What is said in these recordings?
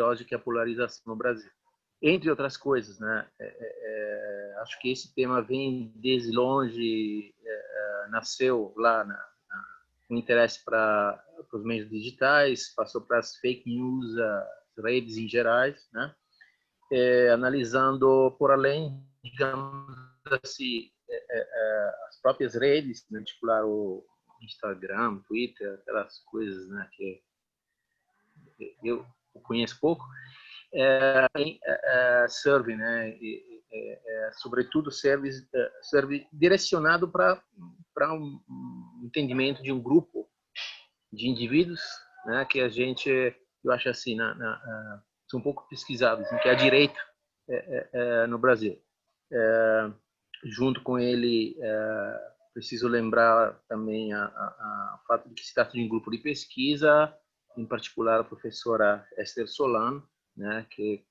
ódio, que é a polarização no Brasil. Entre outras coisas, né? Acho que esse tema vem desde longe, nasceu lá com interesse para os meios digitais, passou para as fake news, as redes em gerais, né? Analisando por além, digamos assim, as próprias redes, em particular o Instagram, Twitter, aquelas coisas, né, que eu conheço pouco, serve, né, sobretudo serve direcionado para um entendimento de um grupo de indivíduos, né, que a gente, eu acho assim, são um pouco pesquisados, né, que é a direita no Brasil. Junto com ele, preciso lembrar também o fato de que se trata de um grupo de pesquisa, em particular a professora Esther Solano, né, que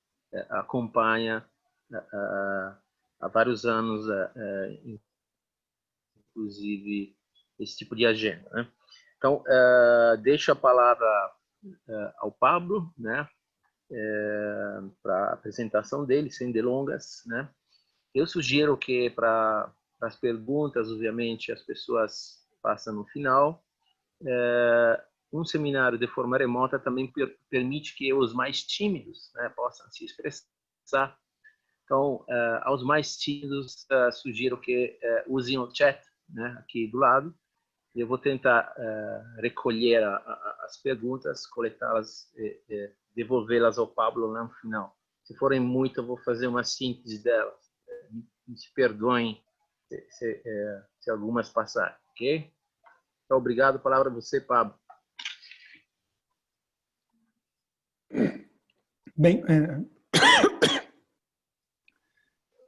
acompanha há vários anos, inclusive, esse tipo de agenda, né? Então, deixo a palavra ao Pablo, né, para a apresentação dele, sem delongas, né? Eu sugiro que para as perguntas, obviamente, as pessoas passam no final. Um seminário de forma remota também permite que os mais tímidos, né, possam se expressar. Então, aos mais tímidos, sugiro que usem o chat, né, aqui do lado. Eu vou tentar recolher as perguntas, coletá-las e devolvê-las ao Pablo lá no final. Se forem muito, eu vou fazer uma síntese delas. Se perdoem se algumas passarem, ok? Então, obrigado. Palavra a você, Pablo. Bem,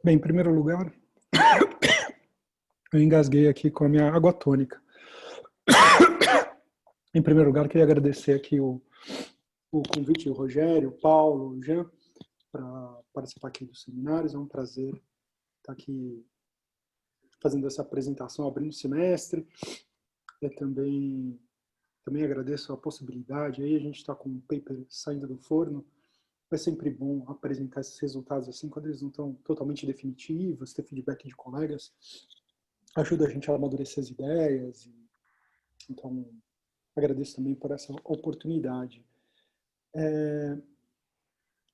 em primeiro lugar, eu engasguei aqui com a minha água tônica. Em primeiro lugar, queria agradecer aqui o convite do Rogério, o Paulo, o Jean, para participar aqui dos seminários. É um prazer estar aqui fazendo essa apresentação, abrindo o semestre. Eu também agradeço a possibilidade. Aí a gente está com um paper saindo do forno. É sempre bom apresentar esses resultados assim, quando eles não estão totalmente definitivos, ter feedback de colegas. Ajuda a gente a amadurecer as ideias. Então, agradeço também por essa oportunidade.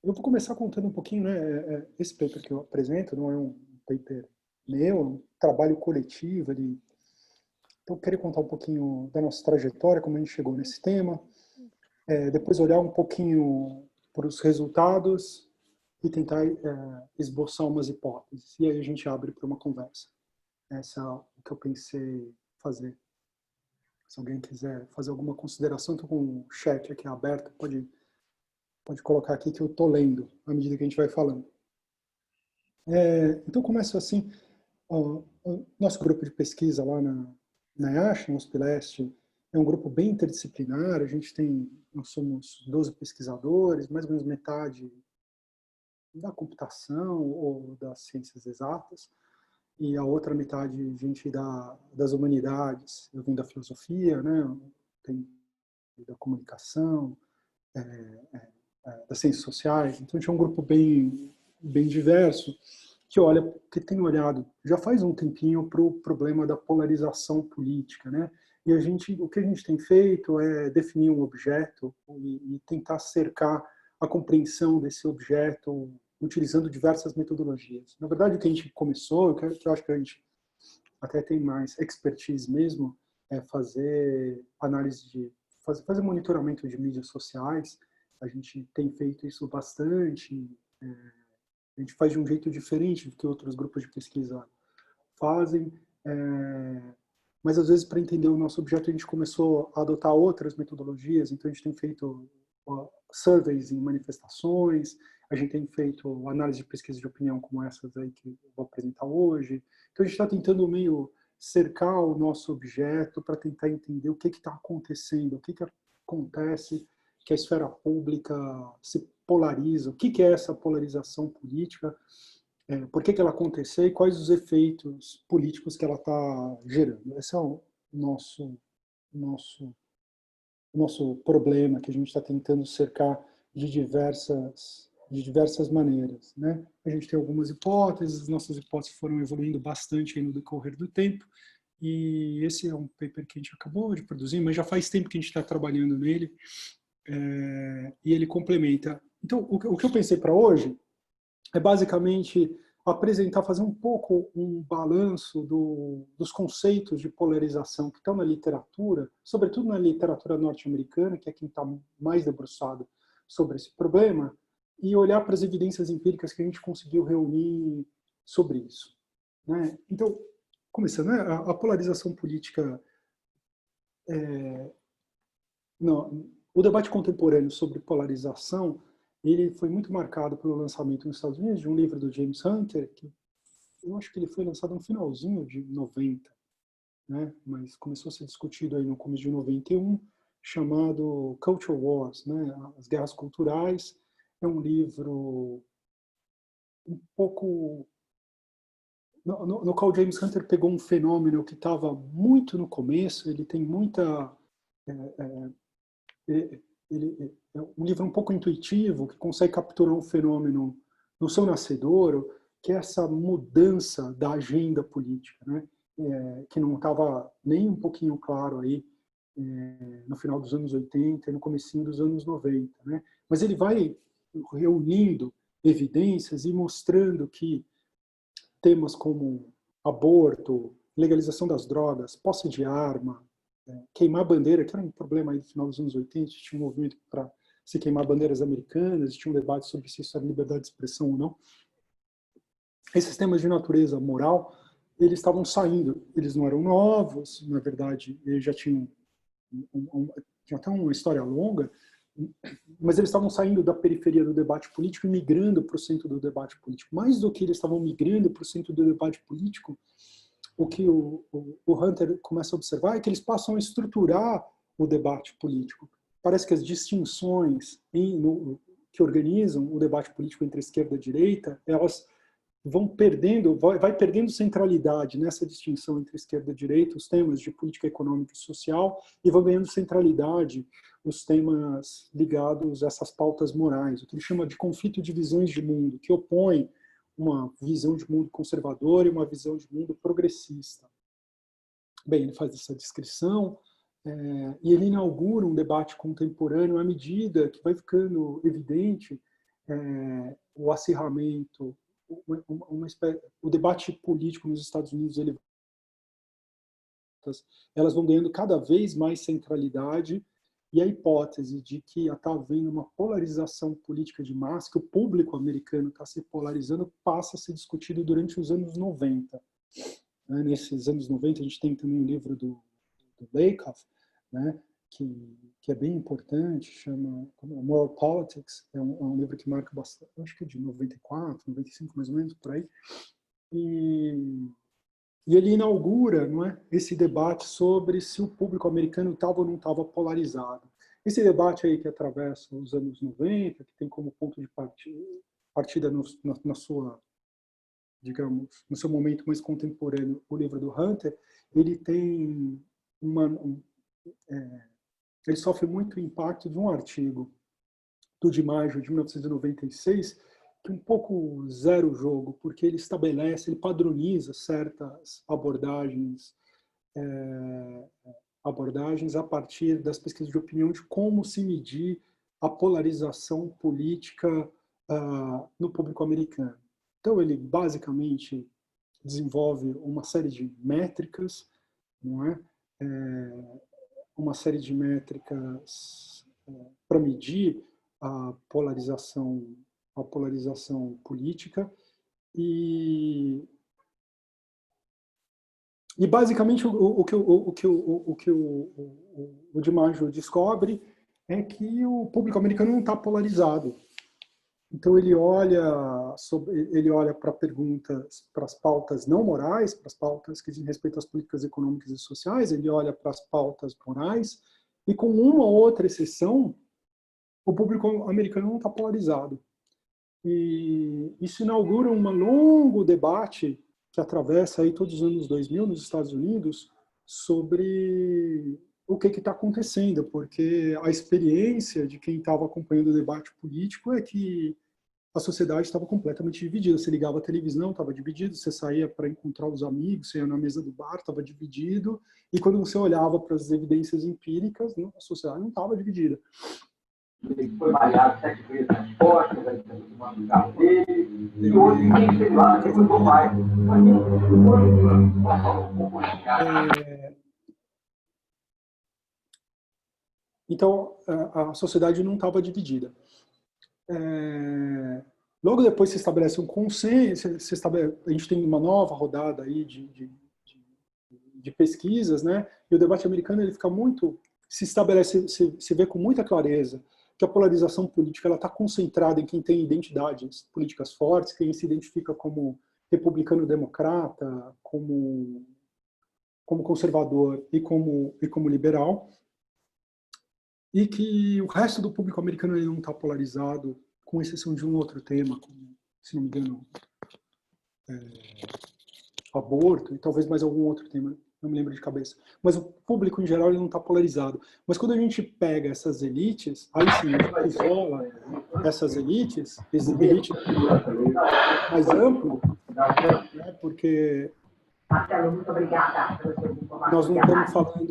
Eu vou começar contando um pouquinho, né? Esse paper que eu apresento não é um paper meu, é um trabalho coletivo. Então, eu queria contar um pouquinho da nossa trajetória, como a gente chegou nesse tema. Depois olhar um pouquinho para os resultados e tentar esboçar umas hipóteses. E aí a gente abre para uma conversa. Essa é o que eu pensei fazer. Se alguém quiser fazer alguma consideração, estou com o chat aqui aberto, pode colocar aqui que eu estou lendo à medida que a gente vai falando. Então, começo assim. O nosso grupo de pesquisa lá na IASH, no USP-Leste, é um grupo bem interdisciplinar. Nós somos 12 pesquisadores, mais ou menos metade da computação ou das ciências exatas, e a outra metade gente das humanidades. Eu venho da filosofia, né? Tem da comunicação, das ciências sociais. Então, a gente é um grupo bem diverso, que tem olhado já faz um tempinho para o problema da polarização política, né? E o que a gente tem feito é definir um objeto e tentar cercar a compreensão desse objeto utilizando diversas metodologias. Na verdade, o que a gente começou, que eu acho que a gente até tem mais expertise mesmo, é fazer análise fazer monitoramento de mídias sociais. A gente tem feito isso bastante. A gente faz de um jeito diferente do que outros grupos de pesquisa fazem, mas às vezes para entender o nosso objeto a gente começou a adotar outras metodologias. Então a gente tem feito surveys em manifestações, a gente tem feito análise de pesquisa de opinião como essas aí que eu vou apresentar hoje. Então a gente está tentando meio cercar o nosso objeto para tentar entender o que está acontecendo, o que acontece que a esfera pública se polariza, o que é essa polarização política, por que ela aconteceu e quais os efeitos políticos que ela está gerando. Esse é o nosso problema que a gente está tentando cercar de diversas maneiras, né? A gente tem algumas hipóteses, as nossas hipóteses foram evoluindo bastante aí no decorrer do tempo, e esse é um paper que a gente acabou de produzir, mas já faz tempo que a gente está trabalhando nele, e ele complementa. Então, o que eu pensei para hoje é basicamente apresentar, fazer um pouco um balanço dos conceitos de polarização que estão na literatura, sobretudo na literatura norte-americana, que é quem está mais debruçado sobre esse problema, e olhar para as evidências empíricas que a gente conseguiu reunir sobre isso, né? Então, começando, né, a polarização política, não, o debate contemporâneo sobre polarização, ele foi muito marcado pelo lançamento nos Estados Unidos de um livro do James Hunter, que eu acho que ele foi lançado no finalzinho de 90, né? Mas começou a ser discutido aí no começo de 91, chamado Culture Wars, né? As Guerras Culturais. É um livro um pouco... No qual James Hunter pegou um fenômeno que estava muito no começo, ele tem muita... Ele é um livro um pouco intuitivo, que consegue capturar um fenômeno no seu nascedouro, que é essa mudança da agenda política, né? Que não estava nem um pouquinho claro aí no final dos anos 80 e no comecinho dos anos 90, né? Mas ele vai reunindo evidências e mostrando que temas como aborto, legalização das drogas, posse de arma, queimar bandeira, que era um problema aí no final dos anos 80, tinha um movimento para se queimar bandeiras americanas, tinha um debate sobre se isso era liberdade de expressão ou não. Esses temas de natureza moral, eles estavam saindo, eles não eram novos, na verdade, eles já tinham tinha até uma história longa, mas eles estavam saindo da periferia do debate político e migrando para o centro do debate político. Mais do que eles estavam migrando para o centro do debate político, o que o Hunter começa a observar é que eles passam a estruturar o debate político. Parece que as distinções que organizam o debate político entre esquerda e direita, elas vão perdendo, vai perdendo centralidade nessa distinção entre esquerda e direita, os temas de política econômica e social, e vão ganhando centralidade os temas ligados a essas pautas morais, o que ele chama de conflito de visões de mundo, que opõe uma visão de mundo conservadora e uma visão de mundo progressista. Bem, ele faz essa descrição e ele inaugura um debate contemporâneo à medida que vai ficando evidente o acirramento, o debate político nos Estados Unidos, elas vão ganhando cada vez mais centralidade, e a hipótese de que está havendo uma polarização política de massa, que o público americano está se polarizando, passa a ser discutido durante os anos 90. Nesses anos 90, a gente tem também um livro do Lakoff, né, que é bem importante, chama Moral Politics, é um livro que marca bastante, acho que é de 94, 95 mais ou menos, por aí, e ele inaugura, não é, esse debate sobre se o público americano estava ou não estava polarizado. Esse debate aí que atravessa os anos 90, que tem como ponto de partida na sua, digamos, no seu momento mais contemporâneo, o livro do Hunter, ele tem ele sofre muito impacto de um artigo do de maio de 1996, que um pouco zera o jogo, porque ele estabelece, ele padroniza certas abordagens a partir das pesquisas de opinião de como se medir a polarização política no público americano. Então, ele basicamente desenvolve uma série de métricas, não é? Uma série de métricas para medir a polarização política e basicamente o que o DiMaggio descobre é que o público americano não está polarizado. Então ele olha para perguntas, para as pautas não morais, para as pautas que dizem respeito às políticas econômicas e sociais, ele olha para as pautas morais, e com uma ou outra exceção, o público americano não está polarizado. E isso inaugura um longo debate que atravessa aí todos os anos 2000 nos Estados Unidos sobre o que está acontecendo, porque a experiência de quem estava acompanhando o debate político é que a sociedade estava completamente dividida. Você ligava a televisão, estava dividido, você saía para encontrar os amigos, você ia na mesa do bar, estava dividido, e quando você olhava para as evidências empíricas, a sociedade não estava dividida. Ele foi malhado 7 vezes nas costas, aí tomando o carro dele, e hoje ninguém esteve lá, não mudou mais. Então, a sociedade não estava dividida. Logo depois se estabelece um consenso, a gente tem uma nova rodada aí de pesquisas, né? E o debate americano ele fica muito, se estabelece, se vê com muita clareza que a polarização política ela está concentrada em quem tem identidades políticas fortes, quem se identifica como republicano-democrata, como conservador e como liberal, e que o resto do público americano ele não está polarizado, com exceção de um outro tema, como, se não me engano, aborto, e talvez mais algum outro tema, não me lembro de cabeça. Mas o público, em geral, ele não está polarizado. Mas quando a gente pega essas elites, aí sim, a gente isola essas elites mais amplo, né, porque Marcelo, muito obrigada. nós não estamos falando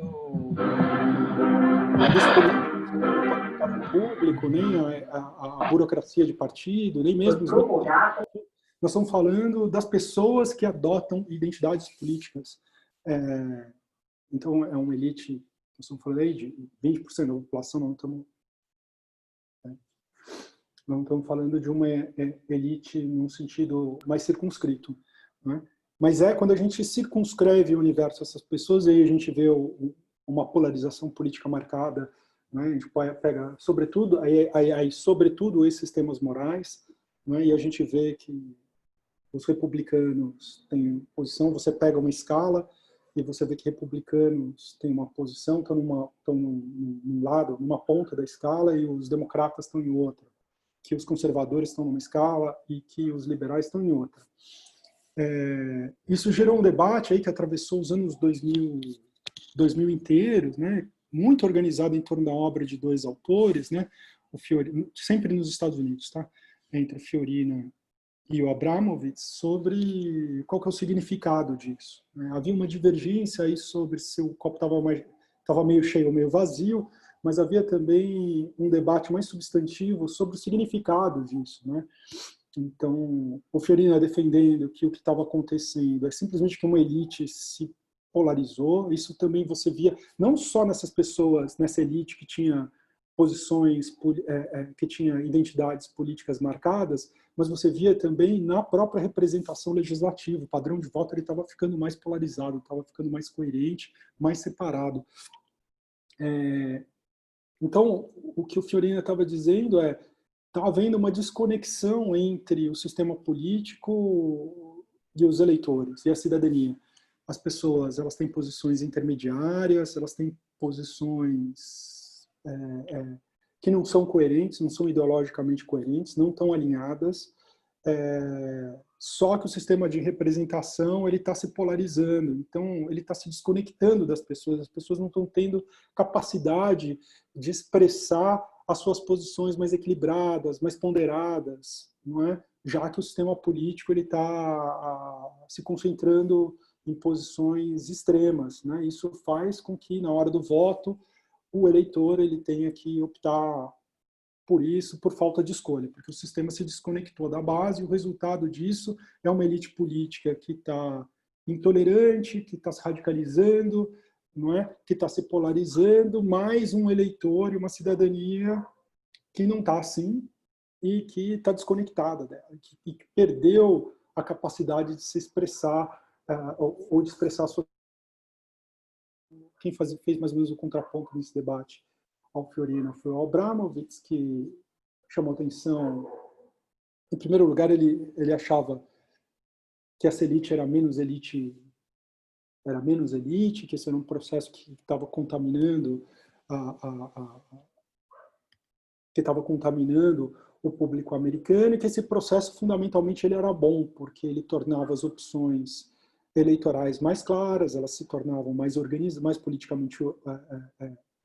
dos políticos, público, nem a burocracia de partido, nem mesmo os nós estamos falando das pessoas que adotam identidades políticas. Então, é uma elite, nós estamos falando aí de 20% da população, não estamos falando de uma elite num sentido mais circunscrito. Né? Mas quando a gente circunscreve o universo dessas pessoas, aí a gente vê uma polarização política marcada, né? A gente pega, sobretudo, sobretudo esses temas morais, né? E a gente vê que os republicanos têm posição, você pega uma escala e você vê que republicanos têm uma posição, estão num lado, numa ponta da escala, e os democratas estão em outra, que os conservadores estão numa escala e que os liberais estão em outra. Isso gerou um debate aí que atravessou os anos 2000 inteiros, né? Muito organizado em torno da obra de dois autores, né? O Fiorina, sempre nos Estados Unidos, tá? Entre Fiorina e o Abramovich, sobre qual que é o significado disso. Né? Havia uma divergência aí sobre se o copo estava meio cheio ou meio vazio, mas havia também um debate mais substantivo sobre o significado disso. Né? Então, o Fiorina defendendo que o que estava acontecendo é simplesmente que uma elite se polarizou. Isso também você via, não só nessas pessoas, nessa elite que tinha posições, que tinha identidades políticas marcadas, mas você via também na própria representação legislativa. O padrão de voto estava ficando mais polarizado, estava ficando mais coerente, mais separado. Então, o que o Fiorina estava dizendo está havendo uma desconexão entre o sistema político e os eleitores, e a cidadania. As pessoas elas têm posições intermediárias, elas têm posições que não são coerentes, não são ideologicamente coerentes, não estão alinhadas, só que o sistema de representação ele está se polarizando, então ele está se desconectando das pessoas, as pessoas não estão tendo capacidade de expressar as suas posições mais equilibradas, mais ponderadas, não é? Já que o sistema político ele está se concentrando em posições extremas, né? Isso faz com que na hora do voto o eleitor ele tenha que optar por isso, por falta de escolha, porque o sistema se desconectou da base, e o resultado disso é uma elite política que está intolerante, que está se radicalizando, não é? Que está se polarizando, mais um eleitor e uma cidadania que não está assim e que está desconectada dela, que perdeu a capacidade de se expressar ou de expressar a sua. Quem fez mais ou menos o contraponto nesse debate ao Fiorina foi o Abramovich, que chamou atenção. Em primeiro lugar, ele achava que essa elite era menos elite, que esse era um processo que estava contaminando o público americano, e que esse processo fundamentalmente ele era bom, porque ele tornava as opções eleitorais mais claras, elas se tornavam mais organizadas, mais politicamente,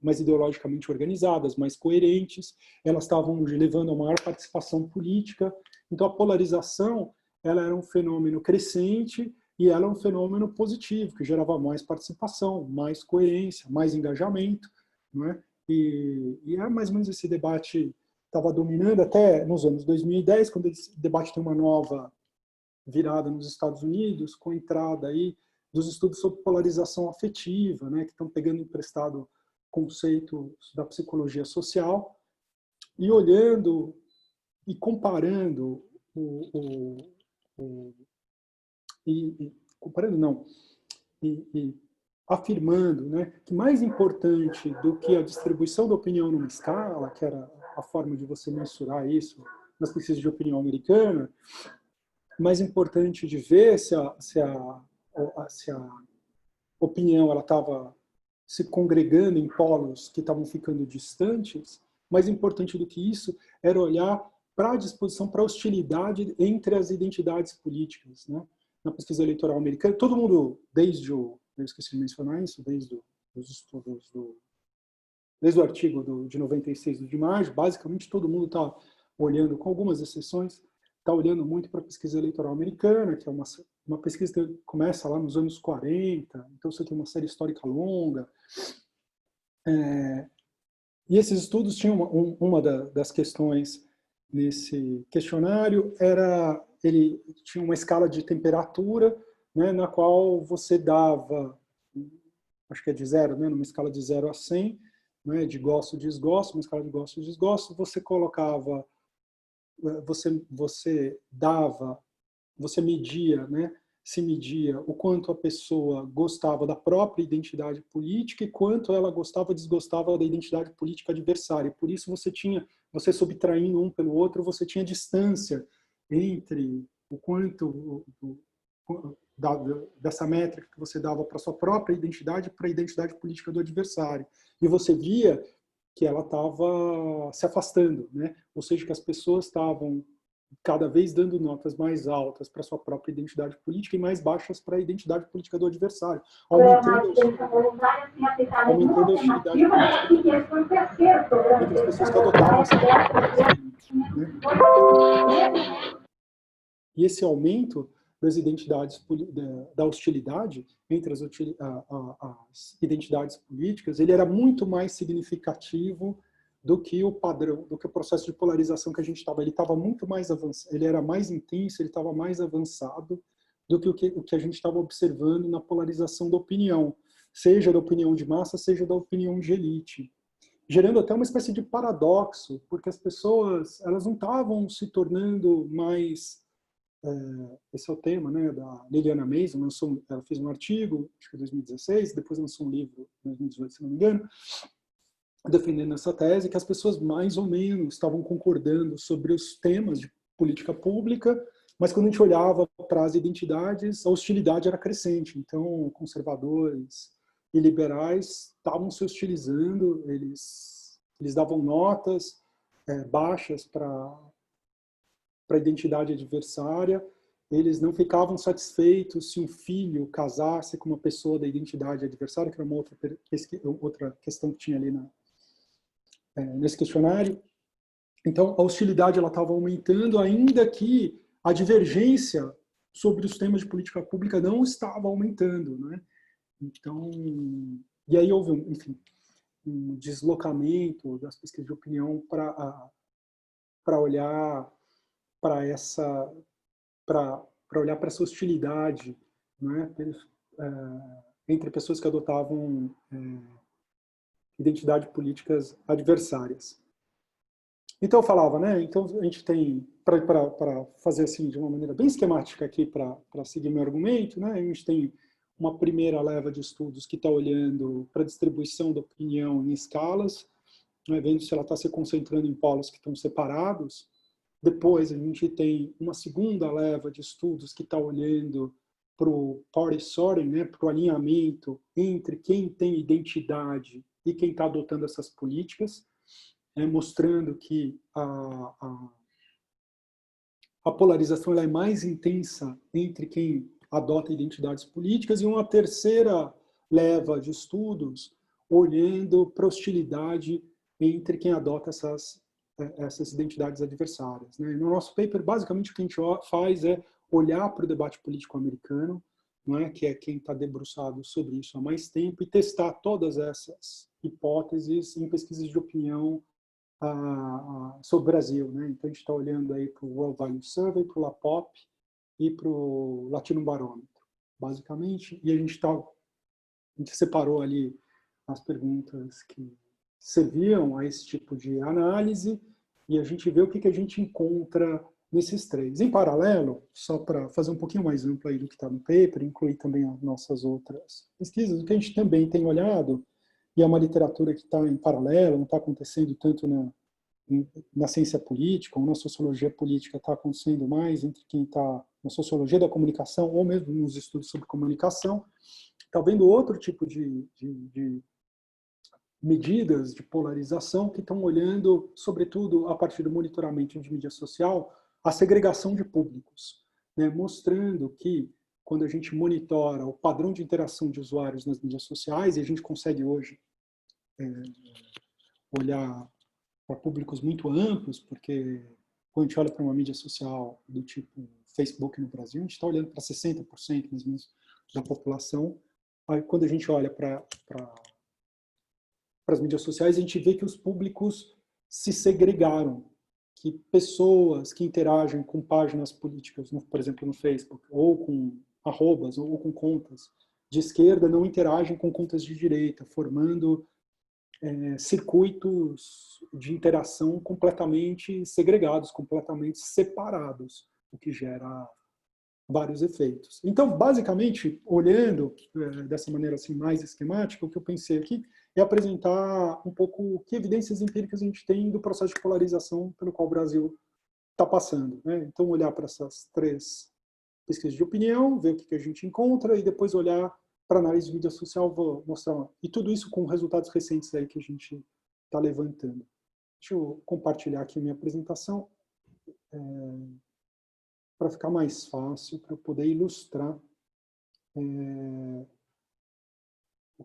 mais ideologicamente organizadas, mais coerentes, elas estavam levando a maior participação política. Então, a polarização, ela era um fenômeno crescente e ela é um fenômeno positivo, que gerava mais participação, mais coerência, mais engajamento, não é? E é mais ou menos esse debate estava dominando até nos anos 2010, quando esse debate tem uma nova virada nos Estados Unidos, com a entrada aí dos estudos sobre polarização afetiva, né, que estão pegando emprestado conceitos da psicologia social e olhando e comparando comparando não, e afirmando, né, que mais importante do que a distribuição da opinião numa escala, que era a forma de você mensurar isso nas pesquisas de opinião americana, mais importante de ver se a opinião ela estava se congregando em polos que estavam ficando distantes, mais importante do que isso era olhar para a disposição, para a hostilidade entre as identidades políticas, né? Na pesquisa eleitoral americana, todo mundo, eu esqueci de mencionar isso, desde os estudos desde o artigo de 96 do Dimaggio, basicamente todo mundo está olhando, com algumas exceções, está olhando muito para a pesquisa eleitoral americana, que é uma pesquisa que começa lá nos anos 40, então você tem uma série histórica longa. E esses estudos tinham uma das questões nesse questionário, ele tinha uma escala de temperatura, né, na qual você dava, acho que é de 0, né, numa escala de 0 a 100, né, de gosto, desgosto, uma escala de gosto e desgosto, você colocava, você media, né, se media o quanto a pessoa gostava da própria identidade política e quanto ela gostava, desgostava da identidade política adversária. Por isso você subtraindo um pelo outro, você tinha distância entre o quanto dessa métrica que você dava para a sua própria identidade para a identidade política do adversário. E você via que ela estava se afastando, né? Ou seja, que as pessoas estavam cada vez dando notas mais altas para a sua própria identidade política e mais baixas para a identidade política do adversário, aumentando a hostilidade política entre as pessoas que adotavam essa política, né? E esse aumento das identidades, da hostilidade entre as identidades políticas, ele era muito mais significativo do que o padrão, do que o processo de polarização que a gente estava. Ele estava muito mais avançado, ele era mais intenso, ele estava mais avançado do que o que a gente estava observando na polarização da opinião, seja da opinião de massa, seja da opinião de elite, gerando até uma espécie de paradoxo, porque as pessoas elas não estavam se tornando mais... esse é o tema, né, da Liliana Mason, ela fez um artigo, acho que em 2016, depois lançou um livro em 2018, se não me engano, defendendo essa tese, que as pessoas mais ou menos estavam concordando sobre os temas de política pública, mas quando a gente olhava para as identidades, a hostilidade era crescente. Então, conservadores e liberais estavam se hostilizando, eles davam notas baixas para a identidade adversária, eles não ficavam satisfeitos se um filho casasse com uma pessoa da identidade adversária, que era uma outra questão que tinha ali nesse questionário. Então, a hostilidade estava aumentando, ainda que a divergência sobre os temas de política pública não estava aumentando, né? Então, e aí houve, enfim, um deslocamento das pesquisas de opinião para olhar para essa hostilidade, né, entre pessoas que adotavam identidade políticas adversárias. Então eu falava, né? Então a gente tem, para fazer assim de uma maneira bem esquemática aqui para seguir meu argumento, né? A gente tem uma primeira leva de estudos que está olhando para a distribuição da opinião em escalas, né, vendo se ela está se concentrando em polos que estão separados. Depois a gente tem uma segunda leva de estudos que está olhando para o party sorting, né, para o alinhamento entre quem tem identidade e quem está adotando essas políticas, mostrando que a polarização ela é mais intensa entre quem adota identidades políticas, e uma terceira leva de estudos olhando para a hostilidade entre quem adota essas identidades adversárias, né? No nosso paper, basicamente, o que a gente faz é olhar para o debate político americano, não é? Que é quem está debruçado sobre isso há mais tempo, e testar todas essas hipóteses em pesquisas de opinião sobre o Brasil, né? Então, a gente está olhando aí para o World Value Survey, para o LAPOP e para o Latino Barômetro, basicamente, e a gente separou ali as perguntas que serviam a esse tipo de análise, e a gente vê o que a gente encontra nesses três. Em paralelo, só para fazer um pouquinho mais amplo aí do que está no paper, incluir também as nossas outras pesquisas, o que a gente também tem olhado, e é uma literatura que está em paralelo, não está acontecendo tanto na ciência política ou na sociologia política, está acontecendo mais entre quem está na sociologia da comunicação ou mesmo nos estudos sobre comunicação, está vendo outro tipo de medidas de polarização que estão olhando, sobretudo a partir do monitoramento de mídia social, a segregação de públicos, né? Mostrando que quando a gente monitora o padrão de interação de usuários nas mídias sociais, e a gente consegue hoje olhar para públicos muito amplos, porque quando a gente olha para uma mídia social do tipo Facebook no Brasil, a gente está olhando para 60% mais ou menos da população. Aí, quando a gente olha para as mídias sociais, a gente vê que os públicos se segregaram, que pessoas que interagem com páginas políticas, por exemplo, no Facebook, ou com arrobas, ou com contas de esquerda, não interagem com contas de direita, formando circuitos de interação completamente segregados, completamente separados, o que gera vários efeitos. Então, basicamente, olhando dessa maneira assim mais esquemática, o que eu pensei aqui é apresentar um pouco que evidências empíricas a gente tem do processo de polarização pelo qual o Brasil está passando, né? Então, olhar para essas três pesquisas de opinião, ver o que a gente encontra e depois olhar para análise de mídia social, vou mostrar. E tudo isso com resultados recentes aí que a gente está levantando. Deixa eu compartilhar aqui a minha apresentação para ficar mais fácil, para eu poder ilustrar o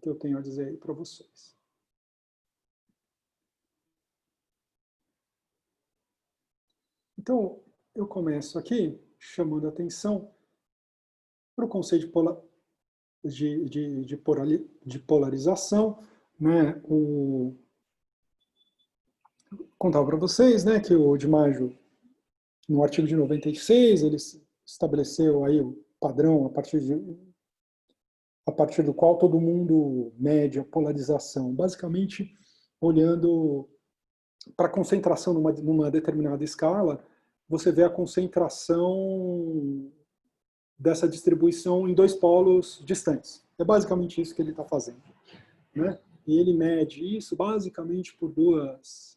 que eu tenho a dizer aí para vocês. Então, eu começo aqui chamando a atenção para o conceito de polarização, né? Contava para vocês, né, que o Di Maggio, no artigo de 96, ele estabeleceu aí o padrão a partir do qual todo mundo mede a polarização, basicamente olhando para a concentração numa determinada escala, você vê a concentração dessa distribuição em dois polos distantes. É basicamente isso que ele está fazendo, né? E ele mede isso basicamente por duas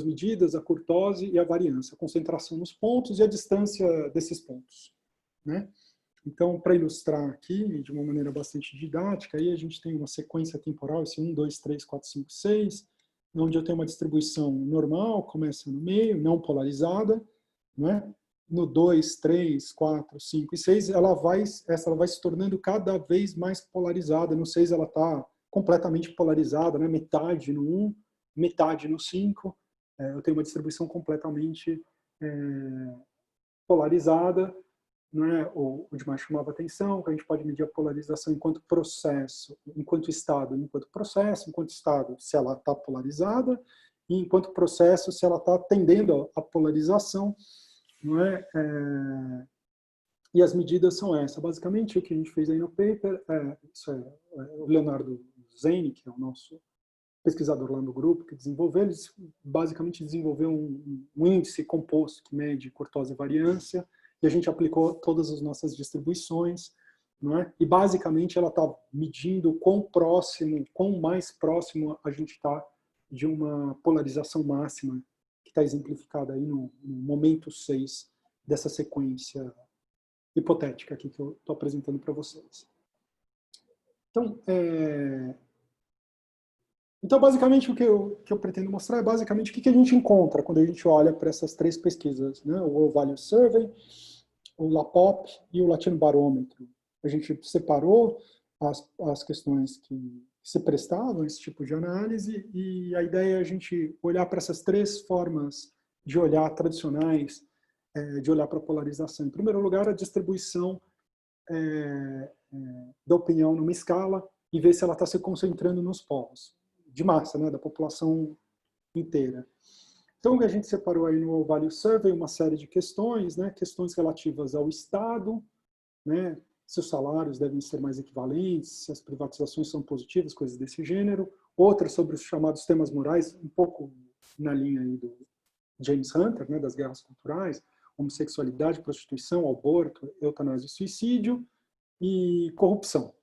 medidas, a curtose e a variância, a concentração nos pontos e a distância desses pontos, né? Então, para ilustrar aqui, de uma maneira bastante didática, aí a gente tem uma sequência temporal, esse 1, 2, 3, 4, 5, 6, onde eu tenho uma distribuição normal, começa no meio, não polarizada, né? No 2, 3, 4, 5 e 6, ela vai se tornando cada vez mais polarizada. No 6 ela está completamente polarizada, né? Metade no 1, metade no 5. Eu tenho uma distribuição completamente polarizada. Né? O Di Maggio chamava atenção que a gente pode medir a polarização enquanto processo, enquanto estado, enquanto estado, se ela está polarizada, e enquanto processo, se ela está tendendo à polarização. Não é? E as medidas são essas. Basicamente, o que a gente fez aí no paper, o Leonardo Zeni, que é o nosso pesquisador lá no grupo, que desenvolveu, ele basicamente desenvolveu um índice composto que mede curtose e variância, e a gente aplicou todas as nossas distribuições, não é? E basicamente ela está medindo quão mais próximo a gente está de uma polarização máxima, que está exemplificada aí no momento 6 dessa sequência hipotética aqui que eu estou apresentando para vocês. Então, basicamente, o que eu pretendo mostrar é basicamente o que a gente encontra quando a gente olha para essas três pesquisas, né? O World Value Survey, o LAPOP e o Latino Barômetro. A gente separou as questões que se prestavam a esse tipo de análise, e a ideia é a gente olhar para essas três formas de olhar tradicionais, de olhar para a polarização. Em primeiro lugar, a distribuição da opinião numa escala e ver se ela está se concentrando nos polos de massa, né, da população inteira. Então, a gente separou aí no Value Survey uma série de questões, né, questões relativas ao Estado, né, se os salários devem ser mais equivalentes, se as privatizações são positivas, coisas desse gênero. Outras sobre os chamados temas morais, um pouco na linha aí do James Hunter, né, das guerras culturais, homossexualidade, prostituição, aborto, eutanásia e suicídio, e corrupção.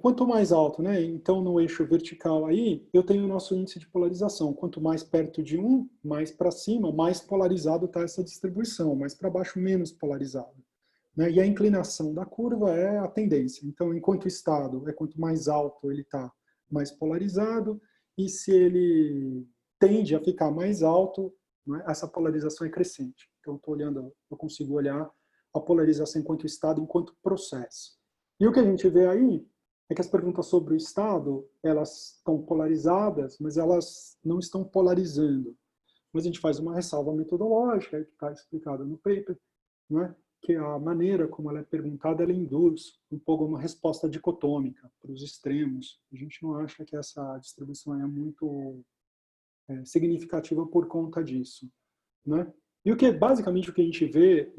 Quanto mais alto, né, então no eixo vertical aí, eu tenho o nosso índice de polarização. Quanto mais perto de 1, mais para cima, mais polarizado está essa distribuição, mais para baixo, menos polarizado. Né? E a inclinação da curva é a tendência. Então, enquanto o Estado quanto mais alto ele está, mais polarizado, e se ele tende a ficar mais alto, né, essa polarização é crescente. Então, eu consigo olhar a polarização enquanto Estado, enquanto processo. E o que a gente vê aí é que as perguntas sobre o Estado, elas estão polarizadas, mas elas não estão polarizando. Mas a gente faz uma ressalva metodológica, que está explicada no paper, né? Que a maneira como ela é perguntada, ela induz um pouco uma resposta dicotômica para os extremos. A gente não acha que essa distribuição é muito significativa por conta disso. Né? E basicamente o que a gente vê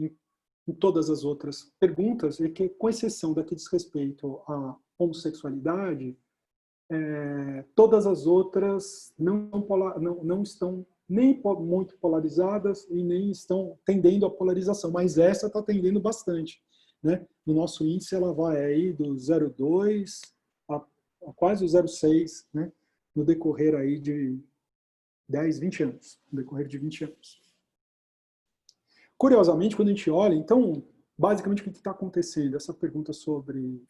em todas as outras perguntas é que, com exceção da que diz respeito à homossexualidade, todas as outras não estão nem muito polarizadas e nem estão tendendo à polarização, mas essa está tendendo bastante. Né? No nosso índice, ela vai aí do 0,2 a quase o 0,6, né? No decorrer aí de 10, 20 anos. No decorrer de 20 anos. Curiosamente, quando a gente olha, então, basicamente o que está acontecendo? Essa pergunta sobre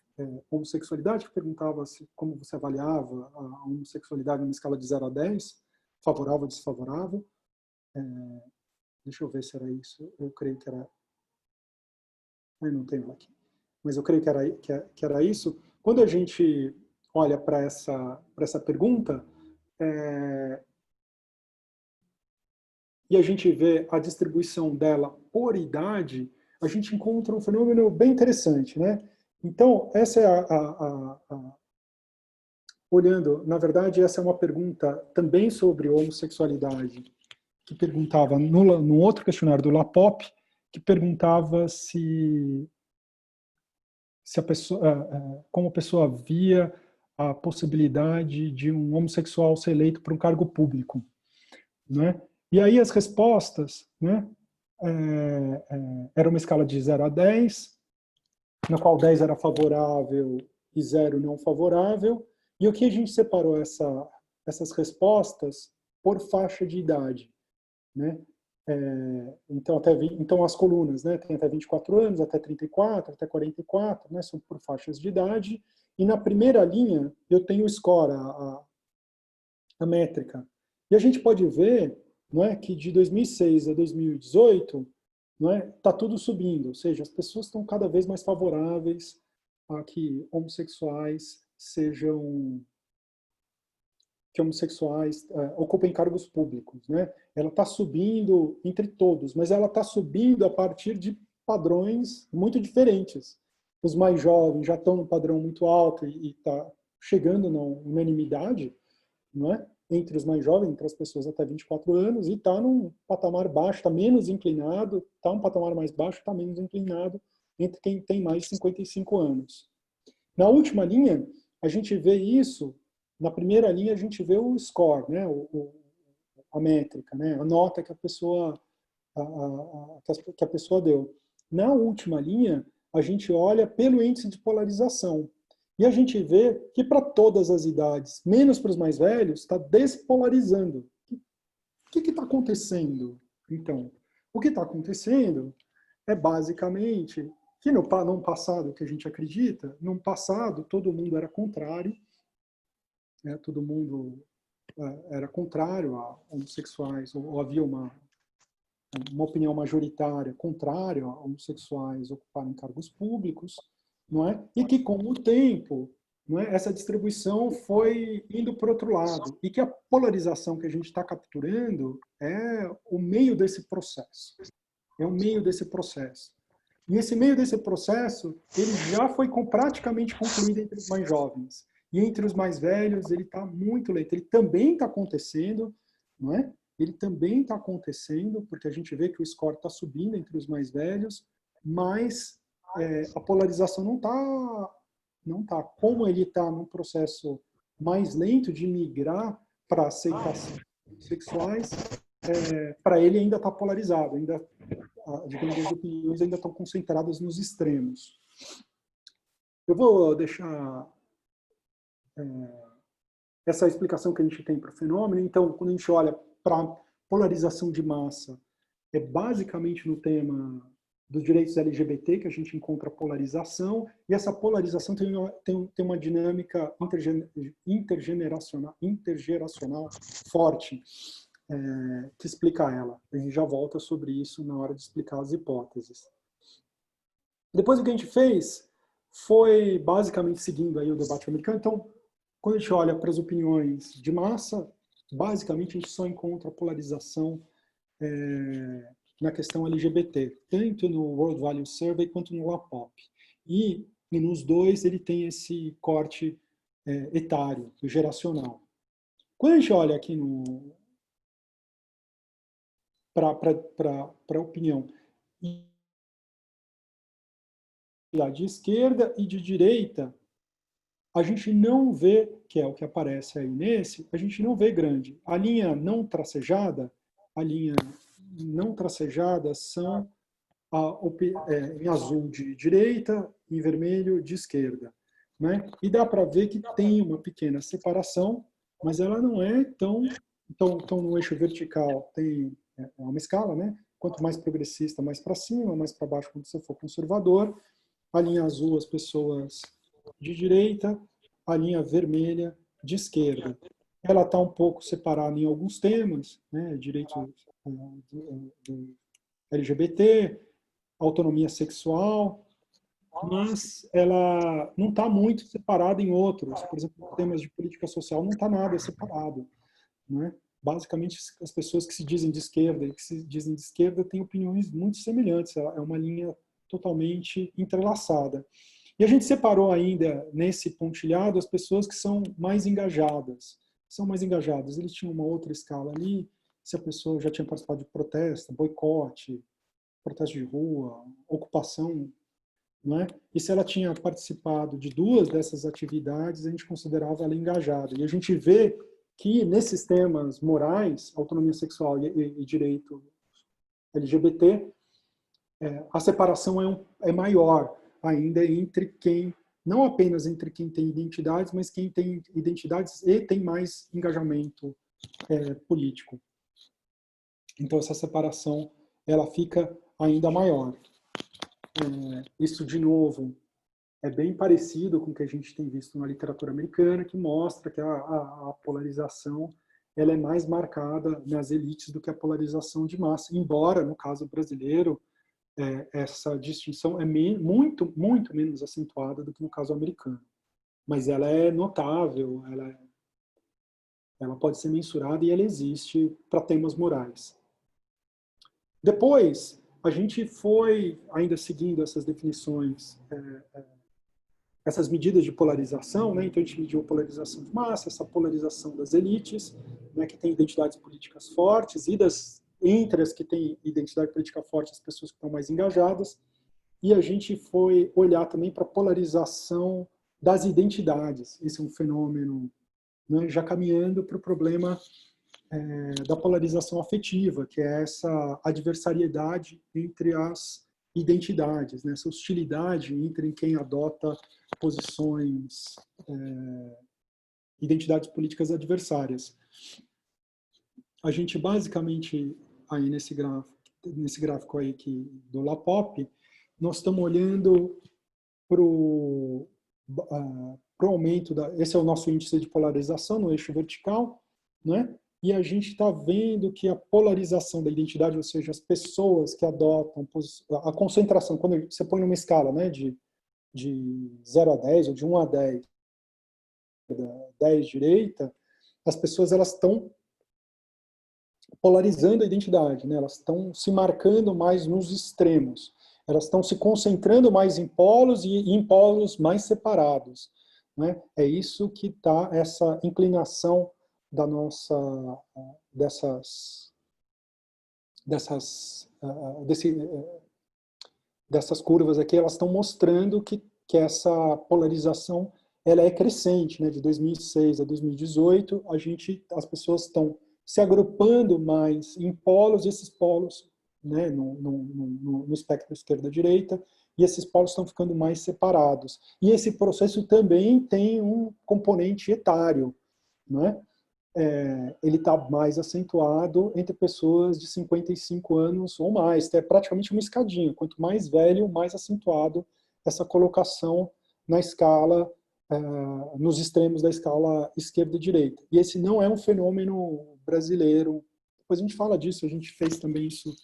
homossexualidade, que perguntava como você avaliava a homossexualidade numa escala de 0 a 10, favorável ou desfavorável. Deixa eu ver se era isso. Eu creio que era... Eu não tenho aqui. Mas eu creio que era isso. Quando a gente olha para essa pergunta, e a gente vê a distribuição dela por idade, a gente encontra um fenômeno bem interessante, né? Então, essa é olhando, na verdade, essa é uma pergunta também sobre homossexualidade, que perguntava, no outro questionário do LAPOP, que perguntava se a pessoa, como a pessoa via a possibilidade de um homossexual ser eleito para um cargo público, né? E aí as respostas, né, era uma escala de 0 a 10, na qual 10 era favorável e 0 não favorável. E o que a gente separou essas respostas por faixa de idade. Né? Então as colunas, né, tem até 24 anos, até 34, até 44, né, são por faixas de idade. E na primeira linha eu tenho o score, a métrica. E a gente pode ver, não é, que de 2006 a 2018 está tudo subindo, ou seja, as pessoas estão cada vez mais favoráveis a que homossexuais ocupem cargos públicos. Né? Ela está subindo entre todos, mas ela está subindo a partir de padrões muito diferentes. Os mais jovens já estão no padrão muito alto e está chegando na unanimidade, não é? Entre os mais jovens, entre as pessoas até 24 anos, e está num patamar baixo, está menos inclinado, está um patamar mais baixo, está menos inclinado entre quem tem mais de 55 anos. Na última linha, a gente vê isso, na primeira linha a gente vê o score, né? A métrica, né? A nota que a pessoa deu. Na última linha, a gente olha pelo índice de polarização. E a gente vê que para todas as idades, menos para os mais velhos, está despolarizando. O que está acontecendo, então? O que está acontecendo é basicamente que num passado que a gente acredita, num passado todo mundo era contrário, né? Todo mundo era contrário a homossexuais, ou havia uma uma opinião majoritária contrária a homossexuais ocuparem cargos públicos, não é? E que, com o tempo, não é, essa distribuição foi indo para o outro lado. E que a polarização que a gente está capturando é o meio desse processo. É o meio desse processo. E esse meio desse processo, ele já foi praticamente concluído entre os mais jovens. E entre os mais velhos, ele está muito lento. Ele também está acontecendo, não é? Ele também está acontecendo, porque a gente vê que o score está subindo entre os mais velhos, mas a polarização não tá. Como ele está num processo mais lento de migrar para aceitação sexuais, para ele ainda está polarizado, ainda, digamos, as opiniões ainda estão concentradas nos extremos. Eu vou deixar essa explicação que a gente tem para o fenômeno. Então, quando a gente olha para polarização de massa, é basicamente no tema dos direitos LGBT que a gente encontra polarização, e essa polarização tem uma dinâmica intergeracional forte, que explica ela. A gente já volta sobre isso na hora de explicar as hipóteses. Depois o que a gente fez foi basicamente seguindo aí o debate americano. Então, quando a gente olha para as opiniões de massa, basicamente a gente só encontra polarização na questão LGBT, tanto no World Value Survey quanto no LAPOP. E nos dois ele tem esse corte etário, geracional. Quando a gente olha aqui para a opinião de esquerda e de direita, a gente não vê, que é o que aparece aí nesse, a gente não vê grande. A linha não tracejada são em azul de direita, em vermelho de esquerda, né? E dá para ver que tem uma pequena separação, mas ela não é tão no eixo vertical tem uma escala, né? Quanto mais progressista, mais para cima, mais para baixo quando você for conservador. A linha azul, as pessoas de direita, a linha vermelha de esquerda. Ela está um pouco separada em alguns temas, né? Direitos do LGBT, autonomia sexual, mas ela não está muito separada em outros. Por exemplo, temas de política social não está nada separado, né? Basicamente, as pessoas que se dizem de esquerda e que se dizem de esquerda têm opiniões muito semelhantes. É uma linha totalmente entrelaçada. E a gente separou ainda, nesse pontilhado, as pessoas que são mais engajadas. Eles tinham uma outra escala ali, se a pessoa já tinha participado de protesto, boicote, protesto de rua, ocupação, não é? E se ela tinha participado de 2 dessas atividades, a gente considerava ela engajada. E a gente vê que nesses temas morais, autonomia sexual e direito LGBT, a separação é maior ainda entre quem, não apenas entre quem tem identidades, mas quem tem identidades e tem mais engajamento político. Então essa separação ela fica ainda maior. Isso, de novo, é bem parecido com o que a gente tem visto na literatura americana, que mostra que a polarização ela é mais marcada nas elites do que a polarização de massa, embora, no caso brasileiro, essa distinção é muito, muito menos acentuada do que no caso americano. Mas ela é notável, ela pode ser mensurada e ela existe para temas morais. Depois, a gente foi, ainda seguindo essas definições, essas medidas de polarização, né? Então a gente mediu a polarização de massa, essa polarização das elites, né, que têm identidades políticas fortes, e entre as que têm identidade política forte, as pessoas que estão mais engajadas, e a gente foi olhar também para a polarização das identidades. Esse é um fenômeno, né, já caminhando para o problema da polarização afetiva, que é essa adversariedade entre as identidades, né, essa hostilidade entre quem adota posições, identidades políticas adversárias. A gente basicamente, aí nesse gráfico aí do LAPOP, nós estamos olhando para o aumento esse é o nosso índice de polarização no eixo vertical, né? e a gente está vendo que a polarização da identidade, ou seja, as pessoas que adotam a concentração, quando você põe numa escala, né, de 0 a 10, ou de 1 a 10, 10 direita, as pessoas elas estão polarizando a identidade, né? Elas estão se marcando mais nos extremos, elas estão se concentrando mais em polos e em polos mais separados, né? É isso que está essa inclinação da nossa dessas curvas aqui, elas estão mostrando que essa polarização ela é crescente, né? De 2006 a 2018, as pessoas estão se agrupando mais em polos, e esses polos, né, no espectro esquerda-direita, e esses polos estão ficando mais separados. E esse processo também tem um componente etário, né? Ele está mais acentuado entre pessoas de 55 anos ou mais. É praticamente uma escadinha. Quanto mais velho, mais acentuado essa colocação na escala, nos extremos da escala esquerda e direita. E esse não é um fenômeno brasileiro. Depois a gente fala disso, a gente fez também isso.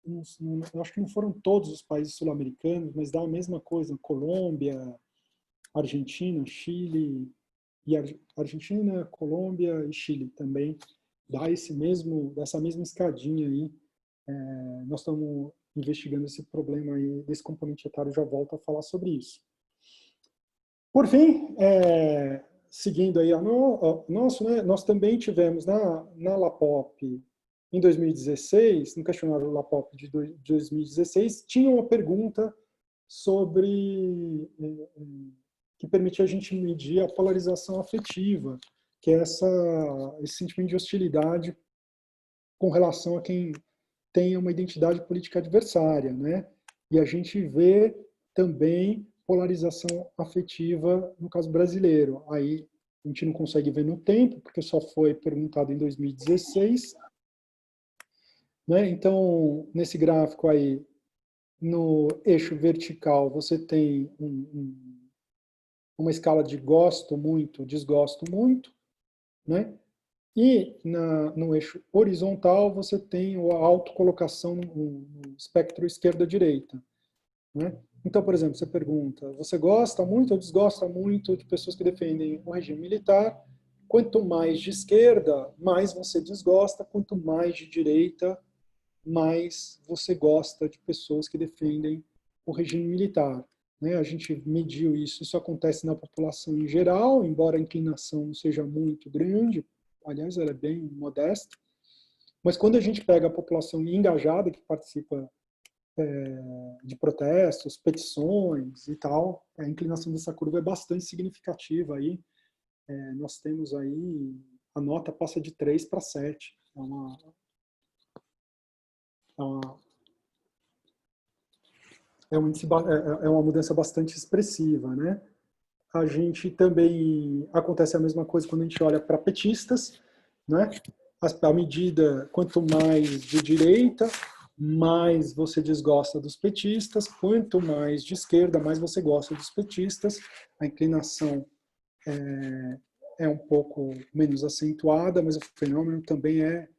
Eu acho que não foram todos os países sul-americanos, mas dá a mesma coisa. Colômbia, Argentina, Chile, e Argentina, Colômbia e Chile também dá essa mesma escadinha aí. Nós estamos investigando esse problema aí desse componente etário, já volto a falar sobre isso. Por fim, seguindo aí né, nós também tivemos na LAPOP, em 2016, no questionário LAPOP de 2016, tinha uma pergunta sobre que permitia a gente medir a polarização afetiva, que é esse sentimento de hostilidade com relação a quem tem uma identidade política adversária, né? E a gente vê também polarização afetiva no caso brasileiro. Aí a gente não consegue ver no tempo, porque só foi perguntado em 2016. Né? Então, nesse gráfico aí, no eixo vertical, você tem uma escala de gosto muito, desgosto muito, né? E no eixo horizontal você tem a autocolocação no espectro esquerda-direita, né? Então, por exemplo, você pergunta, você gosta muito ou desgosta muito de pessoas que defendem o regime militar? Quanto mais de esquerda, mais você desgosta, quanto mais de direita, mais você gosta de pessoas que defendem o regime militar. Né? A gente mediu isso acontece na população em geral, embora a inclinação não seja muito grande, aliás, ela é bem modesta, mas quando a gente pega a população engajada, que participa de protestos, petições e tal, a inclinação dessa curva é bastante significativa. Aí, nós temos aí, a nota passa de 3 para 7, é uma mudança bastante expressiva, né? A gente também acontece a mesma coisa quando a gente olha para petistas, né? A medida, quanto mais de direita, mais você desgosta dos petistas, quanto mais de esquerda, mais você gosta dos petistas. A inclinação é um pouco menos acentuada, mas o fenômeno também é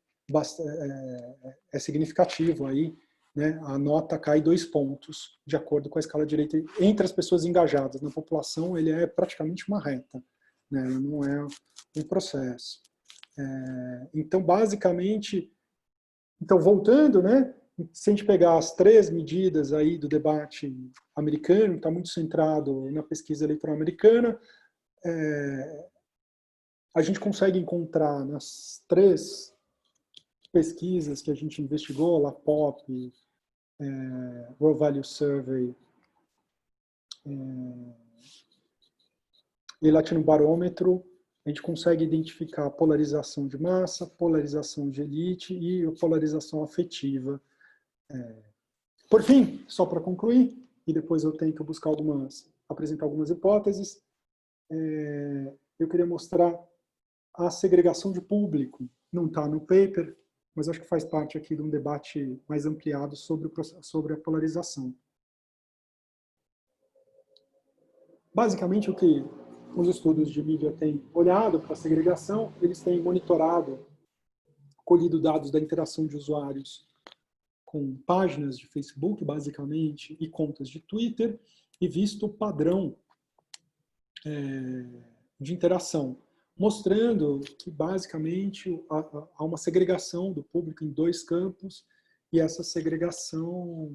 significativo aí, né? A nota cai 2 pontos, de acordo com a escala direita, entre as pessoas engajadas. Na população, ele é praticamente uma reta, né? Não é um processo. Então, basicamente, voltando, né? Se a gente pegar as 3 medidas aí do debate americano, está muito centrado na pesquisa eleitoral americana, a gente consegue encontrar nas 3 pesquisas que a gente investigou, LAPOP, World Value Survey e Latino Barômetro, a gente consegue identificar polarização de massa, polarização de elite e polarização afetiva. Por fim, só para concluir, e depois eu tento apresentar algumas hipóteses, eu queria mostrar a segregação de público. Não está no paper, mas acho que faz parte aqui de um debate mais ampliado sobre a polarização. Basicamente, o que os estudos de mídia têm olhado para a segregação, eles têm monitorado, colhido dados da interação de usuários com páginas de Facebook, basicamente, e contas de Twitter, e visto o padrão de interação, mostrando que, basicamente, há uma segregação do público em 2 campos, e essa segregação,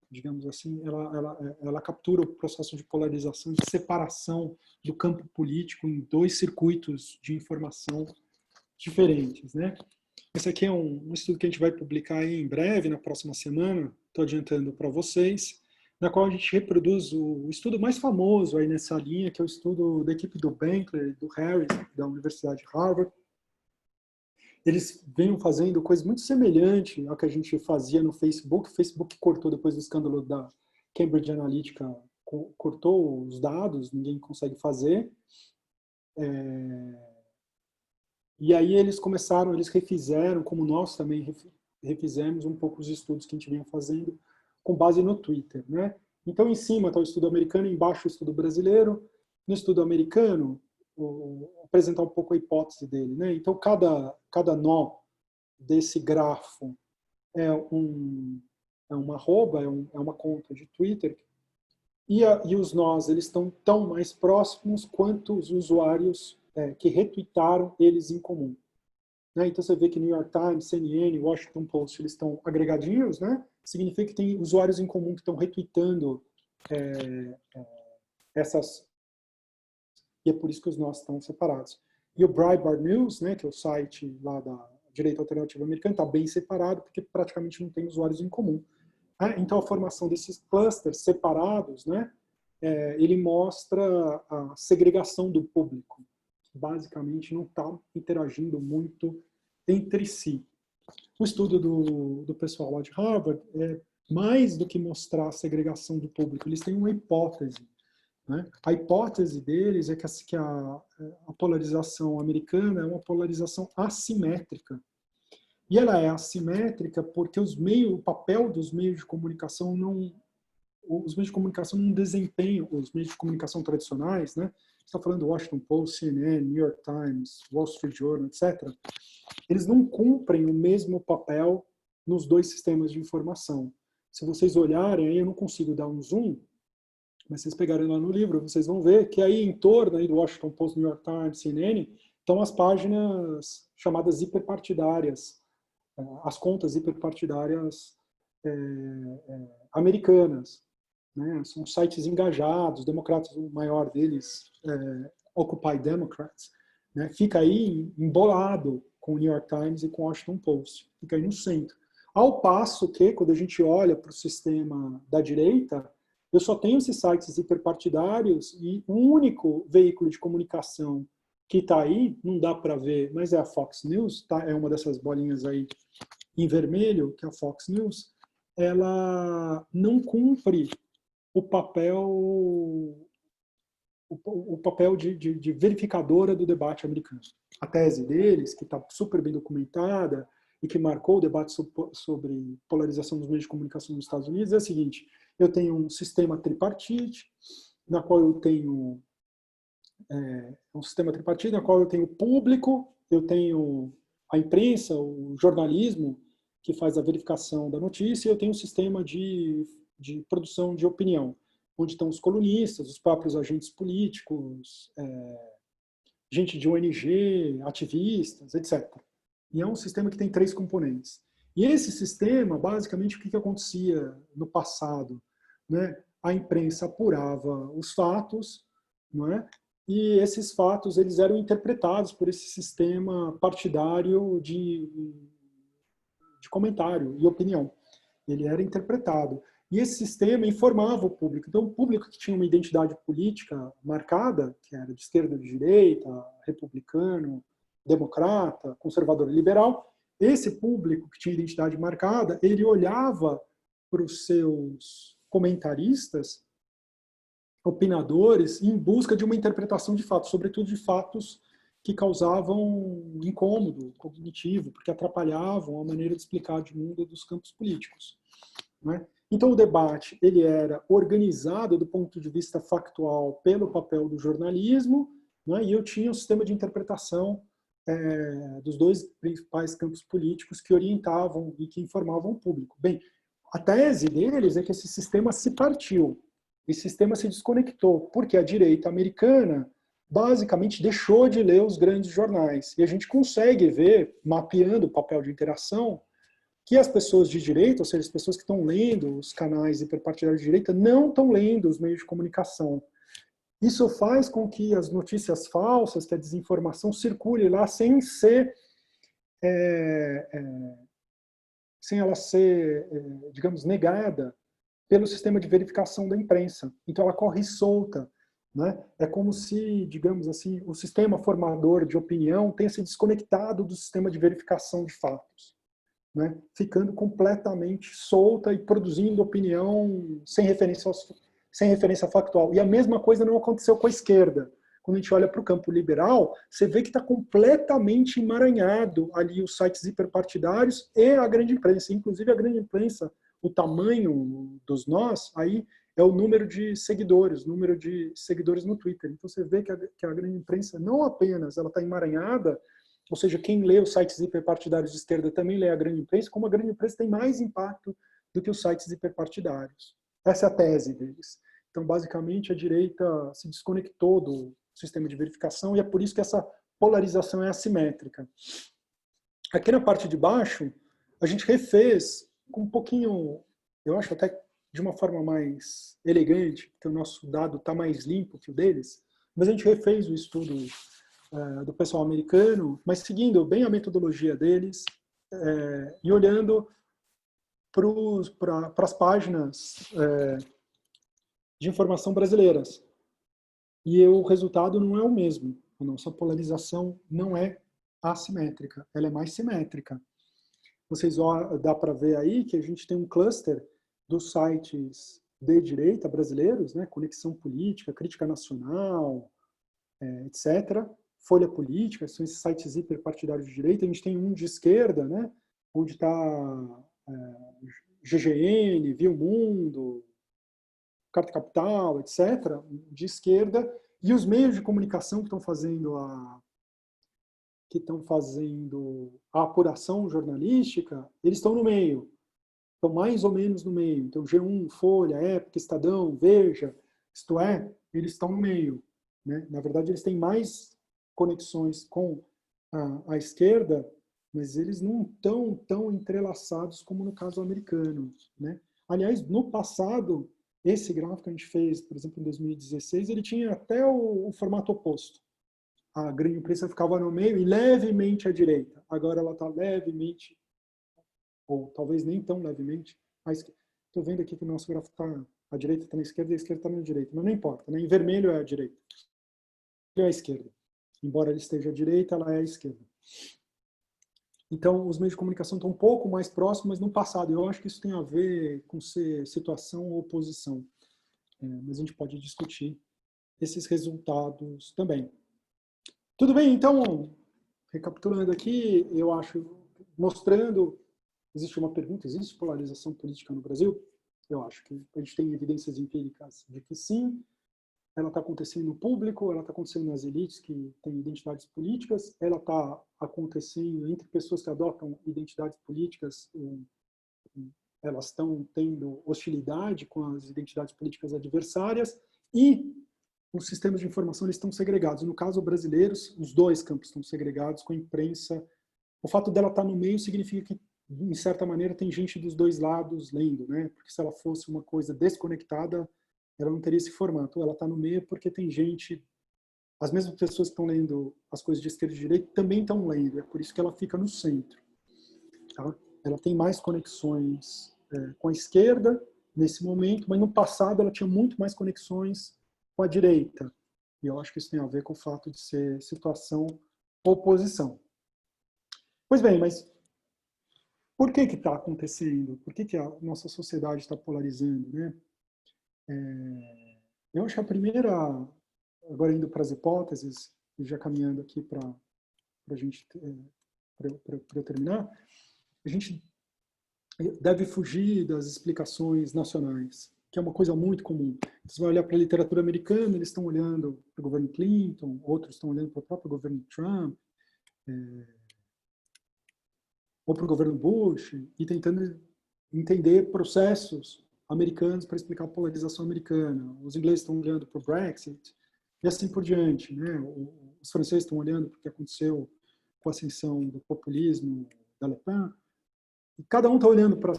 digamos assim, ela captura o processo de polarização, de separação do campo político em 2 circuitos de informação diferentes, né? Esse aqui é um estudo que a gente vai publicar aí em breve, na próxima semana, estou adiantando para vocês, na qual a gente reproduz o estudo mais famoso aí nessa linha, que é o estudo da equipe do Benkler e do Harris, da Universidade de Harvard. Eles vêm fazendo coisa muito semelhante ao que a gente fazia no Facebook. O Facebook cortou depois do escândalo da Cambridge Analytica, cortou os dados, ninguém consegue fazer. E aí eles refizeram, como nós também refizemos um pouco os estudos que a gente vinha fazendo com base no Twitter, né? Então, em cima está o estudo americano, embaixo o estudo brasileiro. No estudo americano, apresentar um pouco a hipótese dele, né? Então, cada nó desse grafo é uma arroba, é uma conta de Twitter, e os nós eles estão tão mais próximos quanto os usuários que retweetaram eles em comum. Né? Então você vê que New York Times, CNN, Washington Post, eles estão agregadinhos, né? Significa que tem usuários em comum que estão retweetando essas, e é por isso que os nós estão separados. E o Breitbart News, né, que é o site lá da direita alternativa americana, está bem separado, porque praticamente não tem usuários em comum. Então a formação desses clusters separados, né, ele mostra a segregação do público, que basicamente não está interagindo muito entre si. O estudo do pessoal lá de Harvard é mais do que mostrar a segregação do público, eles têm uma hipótese. Né? A hipótese deles é que a polarização americana é uma polarização assimétrica. E ela é assimétrica porque o papel dos meios de comunicação os meios de comunicação não desempenham, os meios de comunicação tradicionais, né? Está falando do Washington Post, CNN, New York Times, Wall Street Journal, etc. Eles não cumprem o mesmo papel nos 2 sistemas de informação. Se vocês olharem, aí eu não consigo dar um zoom, mas se vocês pegarem lá no livro, vocês vão ver que aí em torno aí do Washington Post, New York Times, CNN, estão as páginas chamadas hiperpartidárias, as contas hiperpartidárias americanas. Né? São sites engajados, democratas, o maior deles, Occupy Democrats, né? Fica aí embolado com o New York Times e com o Washington Post, fica aí no centro. Ao passo que, quando a gente olha para o sistema da direita, eu só tenho esses sites hiperpartidários e o único veículo de comunicação que está aí, não dá para ver, mas é a Fox News, tá? É uma dessas bolinhas aí em vermelho, que é a Fox News, ela não cumpre o papel de verificadora do debate americano. A tese deles, que está super bem documentada e que marcou o debate sobre polarização dos meios de comunicação nos Estados Unidos, é a seguinte: eu tenho um sistema tripartite, na qual eu tenho um sistema tripartite, na qual eu tenho o público, eu tenho a imprensa, o jornalismo, que faz a verificação da notícia, e eu tenho um sistema de produção de opinião, onde estão os colunistas, os próprios agentes políticos, gente de ONG, ativistas, etc. E é um sistema que tem 3 componentes. E esse sistema, basicamente, o que acontecia no passado? Né? A imprensa apurava os fatos, não é? E esses fatos eles eram interpretados por esse sistema partidário de comentário e opinião. Ele era interpretado. E esse sistema informava o público. Então, o público que tinha uma identidade política marcada, que era de esquerda, de direita, republicano, democrata, conservador e liberal, esse público que tinha identidade marcada, ele olhava para os seus comentaristas, opinadores, em busca de uma interpretação de fatos, sobretudo de fatos que causavam incômodo cognitivo, porque atrapalhavam a maneira de explicar de mundo dos campos políticos. Né? Então, o debate ele era organizado do ponto de vista factual pelo papel do jornalismo, né, e eu tinha o sistema de interpretação dos dois principais campos políticos que orientavam e que informavam o público. Bem, a tese deles é que esse sistema se partiu, esse sistema se desconectou, porque a direita americana basicamente deixou de ler os grandes jornais. E a gente consegue ver, mapeando o papel de interação, que as pessoas de direita, ou seja, as pessoas que estão lendo os canais hiperpartidários de direita, não estão lendo os meios de comunicação. Isso faz com que as notícias falsas, que a desinformação circule lá sem ser, sem ela ser, digamos, negada pelo sistema de verificação da imprensa. Então ela corre solta, né? É como se, digamos assim, o sistema formador de opinião tenha se desconectado do sistema de verificação de fatos, né? Ficando completamente solta e produzindo opinião sem referência factual. E a mesma coisa não aconteceu com a esquerda. Quando a gente olha para o campo liberal, você vê que está completamente emaranhado ali os sites hiperpartidários e a grande imprensa. Inclusive a grande imprensa, o tamanho dos nós, aí é o número de seguidores no Twitter. Então você vê que a grande imprensa não apenas ela está emaranhada, ou seja, quem lê os sites hiperpartidários de esquerda também lê a grande imprensa, como a grande imprensa tem mais impacto do que os sites hiperpartidários. Essa é a tese deles. Então, basicamente, a direita se desconectou do sistema de verificação e é por isso que essa polarização é assimétrica. Aqui na parte de baixo, a gente refez com um pouquinho, eu acho até de uma forma mais elegante, porque o nosso dado está mais limpo que o deles, mas a gente refez o estudo do pessoal americano, mas seguindo bem a metodologia deles e olhando para as páginas de informação brasileiras. E o resultado não é o mesmo. A nossa polarização não é assimétrica, ela é mais simétrica. Dá para ver aí que a gente tem um cluster dos sites de direita brasileiros, né, Conexão Política, Crítica Nacional, etc., Folha Política, são esses sites hiperpartidários de direita. A gente tem um de esquerda, né, onde está GGN, Viu Mundo, Carta Capital, etc., de esquerda, e os meios de comunicação que estão fazendo a apuração jornalística, eles estão no meio, estão mais ou menos no meio. Então, G1, Folha, Época, Estadão, Veja, isto é, eles estão no meio, né? Na verdade, eles têm mais conexões com a esquerda, mas eles não estão tão entrelaçados como no caso americano, né? Aliás, no passado, esse gráfico que a gente fez, por exemplo, em 2016, ele tinha até o formato oposto. A grande imprensa ficava no meio e levemente à direita. Agora ela está levemente, ou talvez nem tão levemente, à esquerda. Estou vendo aqui que o nosso gráfico está, a direita está na esquerda e a esquerda está na direita, mas não importa, né? Em vermelho é a direita, é a esquerda. Embora ele esteja à direita, ela é à esquerda. Então, os meios de comunicação estão um pouco mais próximos, mas no passado. Eu acho que isso tem a ver com ser situação ou oposição. Mas a gente pode discutir esses resultados também. Tudo bem, então, recapitulando aqui, eu acho, mostrando, existe uma pergunta, existe polarização política no Brasil? Eu acho que a gente tem evidências empíricas de que sim, ela está acontecendo no público, ela está acontecendo nas elites que têm identidades políticas, ela está acontecendo entre pessoas que adotam identidades políticas, elas estão tendo hostilidade com as identidades políticas adversárias e os sistemas de informação eles estão segregados. No caso brasileiros, os dois campos estão segregados com a imprensa. O fato dela estar no meio significa que, de certa maneira, tem gente dos dois lados lendo, né? Porque se ela fosse uma coisa desconectada, ela não teria esse formato. Ela está no meio porque tem gente, as mesmas pessoas que estão lendo as coisas de esquerda e de direita também estão lendo. É por isso que ela fica no centro. Tá? Ela tem mais conexões com a esquerda nesse momento, mas no passado ela tinha muito mais conexões com a direita. E eu acho que isso tem a ver com o fato de ser situação oposição. Pois bem, mas por que está acontecendo? Por que a nossa sociedade está polarizando, né? Eu acho que a primeira, agora indo para as hipóteses, e já caminhando aqui para eu terminar, a gente deve fugir das explicações nacionais, que é uma coisa muito comum. Você vai olhar para a literatura americana, eles estão olhando para o governo Clinton, outros estão olhando para o próprio governo Trump, ou para o governo Bush, e tentando entender processos americanos para explicar a polarização americana. Os ingleses estão olhando para o Brexit, e assim por diante, né? Os franceses estão olhando para o que aconteceu com a ascensão do populismo da Le Pen, e cada um está olhando para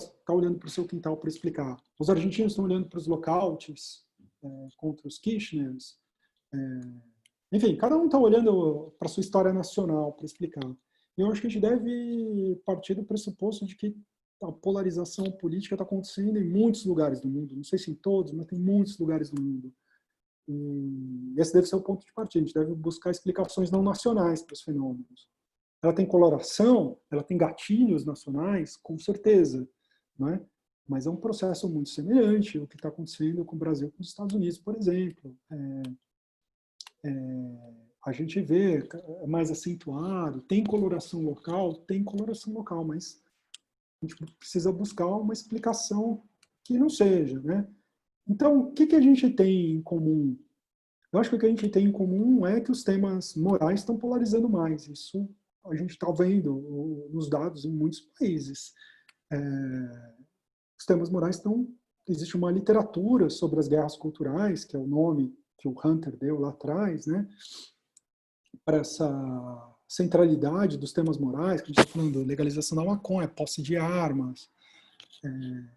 o seu quintal para explicar. Os argentinos estão olhando para os lockouts contra os Kirchners. Enfim, cada um está olhando para a sua história nacional para explicar. E eu acho que a gente deve partir do pressuposto de que a polarização política está acontecendo em muitos lugares do mundo. Não sei se em todos, mas tem muitos lugares do mundo. E esse deve ser o ponto de partida. A gente deve buscar explicações não nacionais para os fenômenos. Ela tem coloração, ela tem gatilhos nacionais, com certeza, não é? Mas é um processo muito semelhante ao que está acontecendo com o Brasil e com os Estados Unidos, por exemplo. A gente vê mais acentuado, tem coloração local, mas a gente precisa buscar uma explicação que não seja, né? Então, o que a gente tem em comum? Eu acho que o que a gente tem em comum é que os temas morais estão polarizando mais. Isso a gente está vendo nos dados em muitos países. Os temas morais estão... Existe uma literatura sobre as guerras culturais, que é o nome que o Hunter deu lá atrás, né? Para essa centralidade dos temas morais, que a gente está falando, legalização da maconha, posse de armas,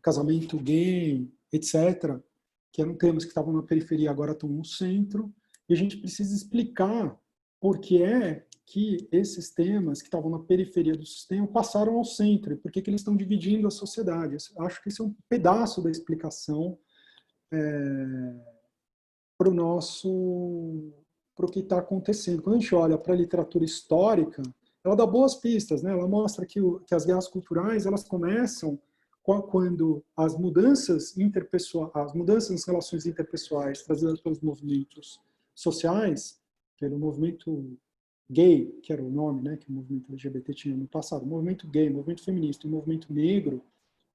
casamento gay, etc., que eram temas que estavam na periferia, agora estão no centro, e a gente precisa explicar por que é que esses temas que estavam na periferia do sistema passaram ao centro, e por que eles estão dividindo a sociedade. Eu acho que esse é um pedaço da explicação para o que está acontecendo. Quando a gente olha para a literatura histórica, ela dá boas pistas, né? Ela mostra que as guerras culturais elas começam quando as mudanças nas relações interpessoais trazidas pelos movimentos sociais, pelo movimento gay, que era o nome, né, que o movimento LGBT tinha no passado, o movimento gay, o movimento feminista e o movimento negro,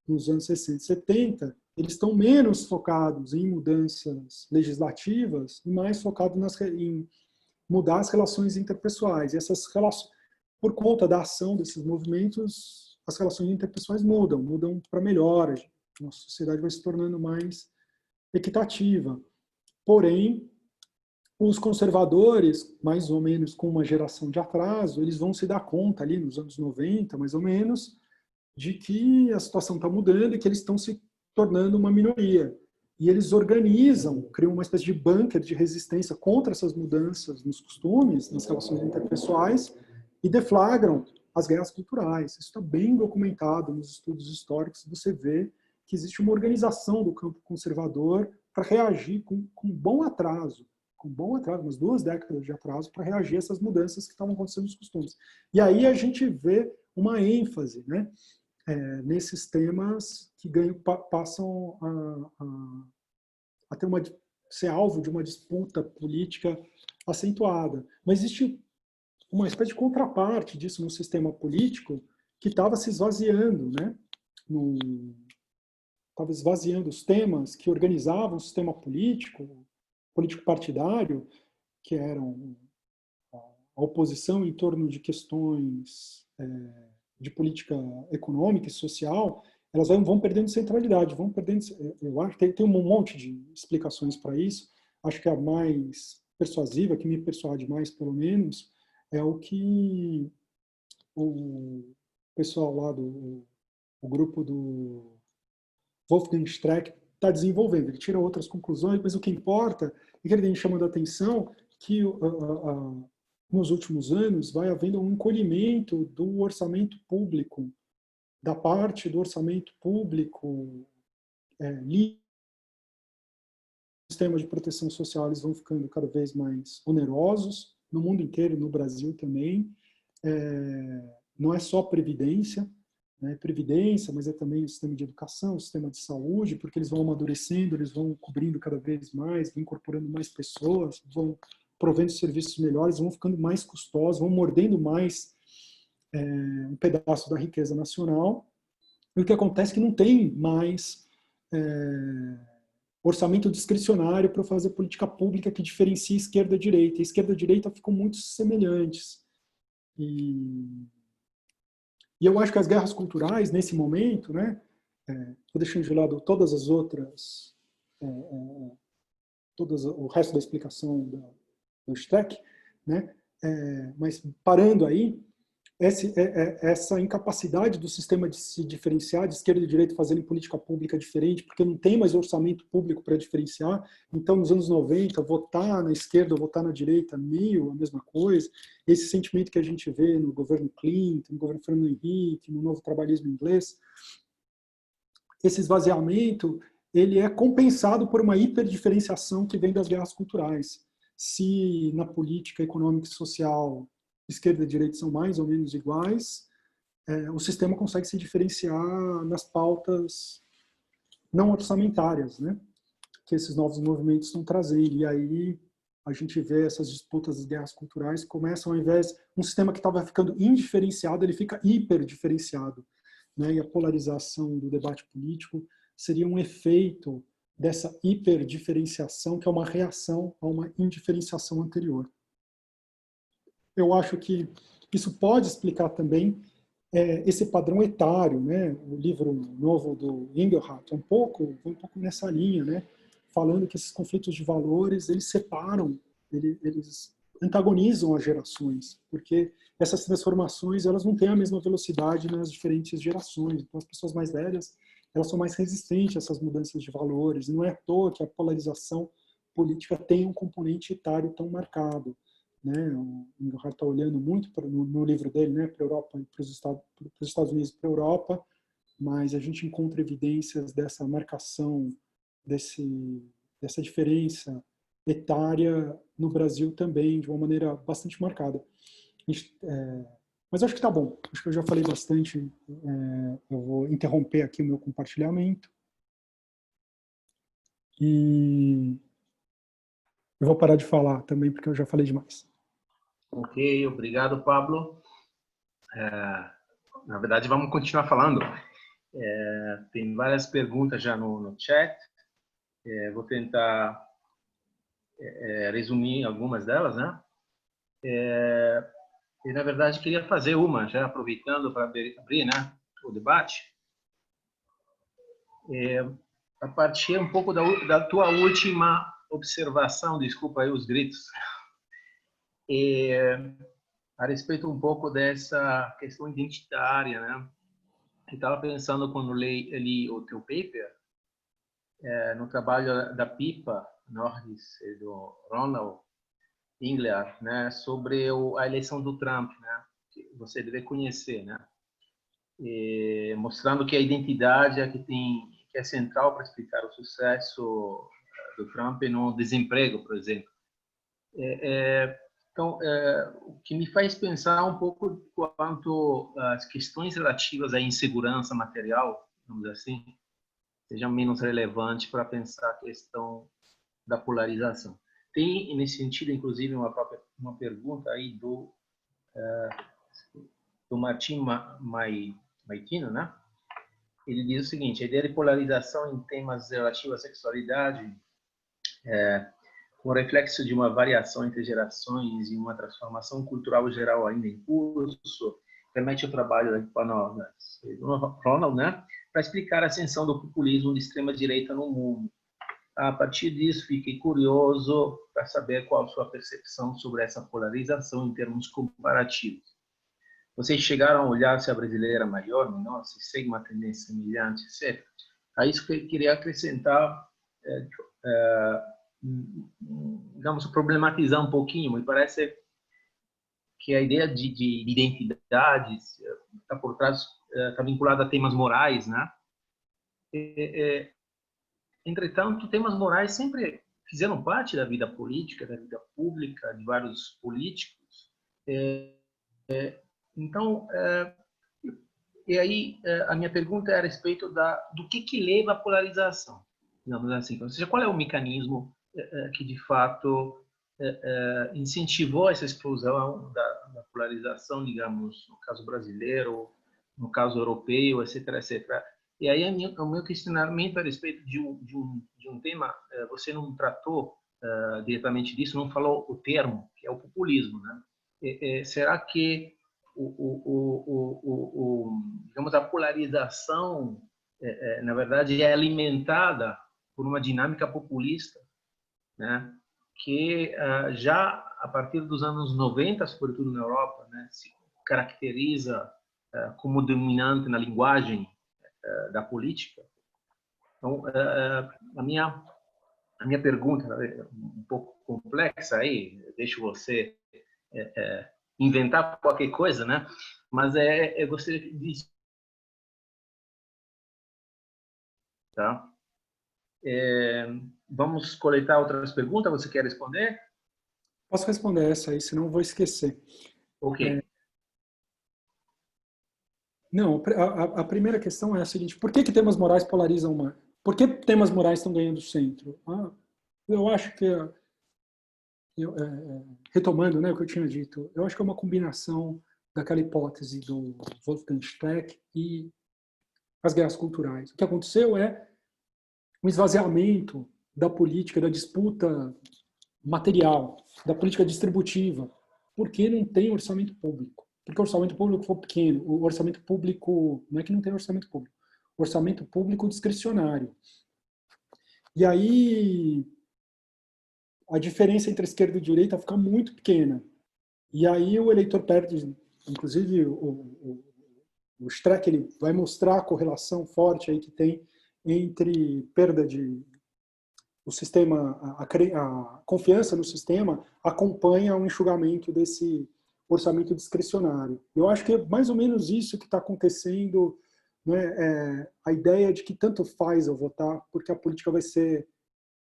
nos anos 60 e 70, eles estão menos focados em mudanças legislativas e mais focados em mudar as relações interpessoais. E essas relações, por conta da ação desses movimentos, as relações interpessoais mudam para melhor. A nossa sociedade vai se tornando mais equitativa. Porém, os conservadores, mais ou menos com uma geração de atraso, eles vão se dar conta ali nos anos 90, mais ou menos, de que a situação está mudando e que eles estão se tornando uma minoria. E eles organizam, criam uma espécie de bunker de resistência contra essas mudanças nos costumes, nas relações interpessoais, e deflagram as guerras culturais. Isso está bem documentado nos estudos históricos. Você vê que existe uma organização do campo conservador para reagir com bom atraso, umas 2 décadas de atraso, para reagir a essas mudanças que estavam acontecendo nos costumes. E aí a gente vê uma ênfase, né, nesses temas que passam a ser alvo de uma disputa política acentuada. Mas existe uma espécie de contraparte disso no sistema político que estava se esvaziando, né? Estava esvaziando os temas que organizavam o sistema político partidário, que eram a oposição em torno de questões de política econômica e social, elas vão perdendo centralidade, eu acho que tem um monte de explicações para isso. Acho que a mais persuasiva, que me persuade mais, pelo menos, é o que o pessoal lá o grupo do Wolfgang Streeck está desenvolvendo. Ele tira outras conclusões, mas o que importa é que ele tem chamando a atenção que nos últimos anos vai havendo um encolhimento do orçamento público, da parte do orçamento público sistemas de proteção social eles vão ficando cada vez mais onerosos, no mundo inteiro, no Brasil também. Não é só previdência, né? Previdência, mas é também o sistema de educação, o sistema de saúde, porque eles vão amadurecendo, eles vão cobrindo cada vez mais, vão incorporando mais pessoas, vão provendo serviços melhores, vão ficando mais custosos, vão mordendo mais um pedaço da riqueza nacional. E o que acontece é que não tem mais orçamento discricionário para fazer política pública que diferencie esquerda e direita. E esquerda e direita ficam muito semelhantes. E eu acho que as guerras culturais, nesse momento, né, vou deixando de lado todas as outras, o resto da explicação do Streck, né, mas parando aí, essa incapacidade do sistema de se diferenciar, de esquerda e direita fazerem política pública diferente, porque não tem mais orçamento público para diferenciar. Então, nos anos 90, votar na esquerda ou votar na direita, meio a mesma coisa. Esse sentimento que a gente vê no governo Clinton, no governo Fernando Henrique, no novo trabalhismo inglês, esse esvaziamento, ele é compensado por uma hiperdiferenciação que vem das guerras culturais. Se na política econômica e social esquerda e direita são mais ou menos iguais, o sistema consegue se diferenciar nas pautas não orçamentárias, né, que esses novos movimentos estão trazendo. E aí a gente vê essas disputas das guerras culturais que começam, ao invés um sistema que estava ficando indiferenciado, ele fica hiperdiferenciado, né, e a polarização do debate político seria um efeito dessa hiperdiferenciação, que é uma reação a uma indiferenciação anterior. Eu acho que isso pode explicar também esse padrão etário, né? O livro novo do Engelhardt é um pouco nessa linha, né? Falando que esses conflitos de valores, eles separam, eles antagonizam as gerações, porque essas transformações, elas não têm a mesma velocidade nas diferentes gerações. Então, as pessoas mais velhas, elas são mais resistentes a essas mudanças de valores. Não é à toa que a polarização política tem um componente etário tão marcado. Né? O Engelhardt está olhando muito no livro dele, né, para a Europa, para os Estados Unidos, para a Europa, mas a gente encontra evidências dessa marcação, dessa diferença etária no Brasil também, de uma maneira bastante marcada. Mas acho que está bom, acho que eu já falei bastante, eu vou interromper aqui o meu compartilhamento e eu vou parar de falar também, porque eu já falei demais. Ok, obrigado, Pablo. Na verdade, vamos continuar falando. Tem várias perguntas já no chat. Vou tentar resumir algumas delas, né? E, na verdade, queria fazer uma, já aproveitando para abrir, né, o debate. A partir um pouco da tua última observação, desculpa aí os gritos, a respeito um pouco dessa questão identitária, né? Eu estava pensando quando li o teu paper, no trabalho da PIPA, Norris, do Ronald Engler, né, sobre a eleição do Trump, né, que você deve conhecer, né, mostrando que a identidade é que é central para explicar o sucesso do Trump no desemprego, por exemplo. Então, o que me faz pensar um pouco quanto às questões relativas à insegurança material, vamos dizer assim, sejam menos relevantes para pensar a questão da polarização. Tem, nesse sentido, inclusive, uma pergunta aí do Martin Maitino, né? Ele diz o seguinte: a ideia de polarização em temas relativos à sexualidade, com reflexo de uma variação entre gerações e uma transformação cultural geral ainda em curso, permite o trabalho do Ronald, né, para explicar a ascensão do populismo de extrema-direita no mundo. A partir disso, fiquei curioso para saber qual a sua percepção sobre essa polarização em termos comparativos. Vocês chegaram a olhar se a brasileira é maior, menor, se segue uma tendência semelhante, etc. A isso que eu queria acrescentar, digamos, problematizar um pouquinho. Me parece que a ideia de identidade está por trás, está vinculada a temas morais, né? Entretanto, temas morais sempre fizeram parte da vida política, da vida pública, de vários políticos. Então, e aí a minha pergunta é a respeito do que leva à polarização, digamos assim. Ou seja, qual é o mecanismo que, de fato, incentivou essa explosão da polarização, digamos, no caso brasileiro, no caso europeu, etc, etc. E aí o meu questionamento a respeito de um tema, você não tratou diretamente disso, não falou o termo, que é o populismo, né? Será que digamos, a polarização, na verdade, é alimentada por uma dinâmica populista, né? Que já a partir dos anos 90, sobretudo na Europa, né, se caracteriza como dominante na linguagem da política. Então, a minha pergunta é um pouco complexa aí, deixo você inventar qualquer coisa, né? Mas eu gostaria de... Tá? Vamos coletar outras perguntas, você quer responder? Posso responder essa aí, senão eu vou esquecer. Ok. Não, a primeira questão é a seguinte: por que temas morais polarizam mais? Por que temas morais estão ganhando centro? Eu acho que, retomando, né, o que eu tinha dito, eu acho que é uma combinação daquela hipótese do Wolfgang Streeck e as guerras culturais. O que aconteceu é um esvaziamento da política, da disputa material, da política distributiva, porque não tem orçamento público. Porque o orçamento público foi pequeno. O orçamento público, não é que não tem orçamento público, orçamento público discricionário. E aí a diferença entre a esquerda e a direita fica muito pequena. E aí o eleitor perde, inclusive o Streeck, ele vai mostrar a correlação forte aí que tem entre perda de o sistema, a confiança no sistema acompanha o enxugamento desse orçamento discricionário. Eu acho que é mais ou menos isso que está acontecendo, né? A ideia de que tanto faz eu votar, porque a política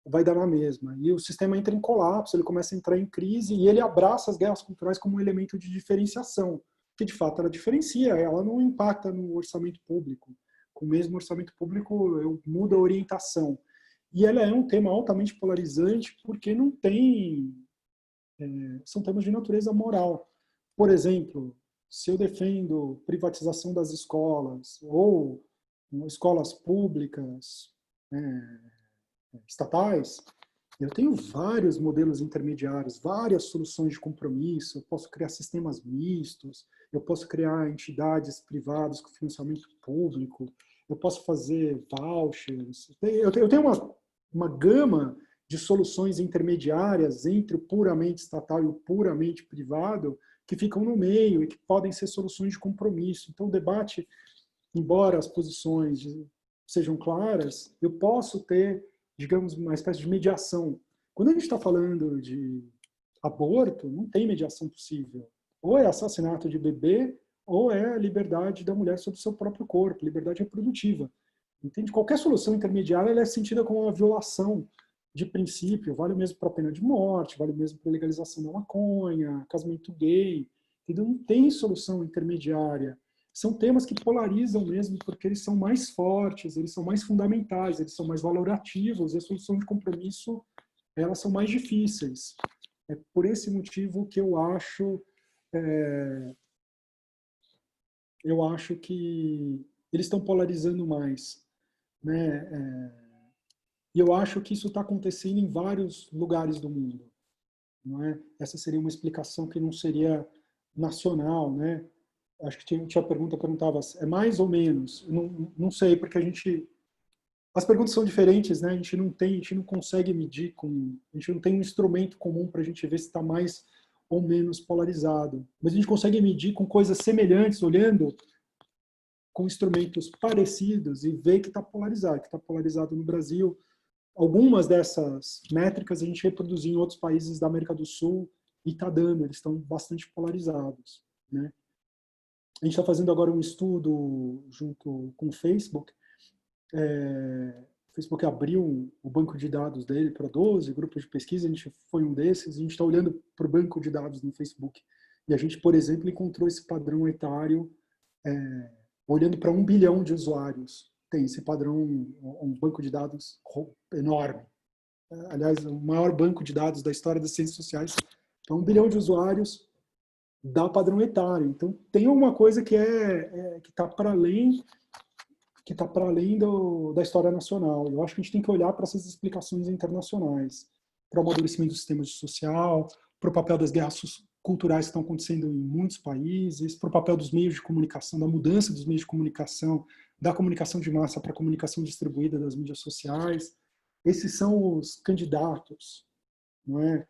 vai dar na mesma. E o sistema entra em colapso, ele começa a entrar em crise e ele abraça as guerras culturais como um elemento de diferenciação, que de fato ela diferencia, ela não impacta no orçamento público. Com o mesmo orçamento público, eu mudo a orientação. E ela é um tema altamente polarizante porque não tem... são temas de natureza moral. Por exemplo, se eu defendo privatização das escolas ou escolas públicas, estatais, eu tenho vários modelos intermediários, várias soluções de compromisso, eu posso criar sistemas mistos, eu posso criar entidades privadas com financiamento público, eu posso fazer vouchers. Eu tenho uma gama de soluções intermediárias entre o puramente estatal e o puramente privado que ficam no meio e que podem ser soluções de compromisso. Então, o debate, embora as posições sejam claras, eu posso ter, digamos, uma espécie de mediação. Quando a gente está falando de aborto, não tem mediação possível. Ou é assassinato de bebê, ou é a liberdade da mulher sobre o seu próprio corpo, liberdade reprodutiva. Entende? Qualquer solução intermediária ela é sentida como uma violação de princípio. Vale o mesmo para a pena de morte, vale o mesmo para a legalização da maconha, casamento gay. Entendeu? Não tem solução intermediária. São temas que polarizam mesmo porque eles são mais fortes, eles são mais fundamentais, eles são mais valorativos e a solução de compromisso elas são mais difíceis. É por esse motivo que eu acho que eles estão polarizando mais, né? E eu acho que isso está acontecendo em vários lugares do mundo, não é? Essa seria uma explicação que não seria nacional, né? Acho que tinha a pergunta perguntava, é mais ou menos? Não sei, porque as perguntas são diferentes, né? A gente não consegue medir a gente não tem um instrumento comum para a gente ver se está mais ou menos polarizado. Mas a gente consegue medir com coisas semelhantes, olhando com instrumentos parecidos e ver que está polarizado no Brasil. Algumas dessas métricas a gente reproduziu em outros países da América do Sul e está dando, eles estão bastante polarizados, né? A gente está fazendo agora um estudo junto com o Facebook. O Facebook abriu o banco de dados dele para 12 grupos de pesquisa, a gente foi um desses, a gente está olhando para o banco de dados no Facebook. E a gente, por exemplo, encontrou esse padrão etário olhando para 1 bilhão de usuários. Tem esse padrão, um banco de dados enorme. Aliás, o maior banco de dados da história das ciências sociais. Então, 1 bilhão de usuários da padrão etário. Então, tem alguma coisa que está para além da história nacional. Eu acho que a gente tem que olhar para essas explicações internacionais, para o amadurecimento do sistema social, para o papel das guerras culturais que estão acontecendo em muitos países, para o papel dos meios de comunicação, da mudança dos meios de comunicação, da comunicação de massa para a comunicação distribuída das mídias sociais. Esses são os candidatos, não é,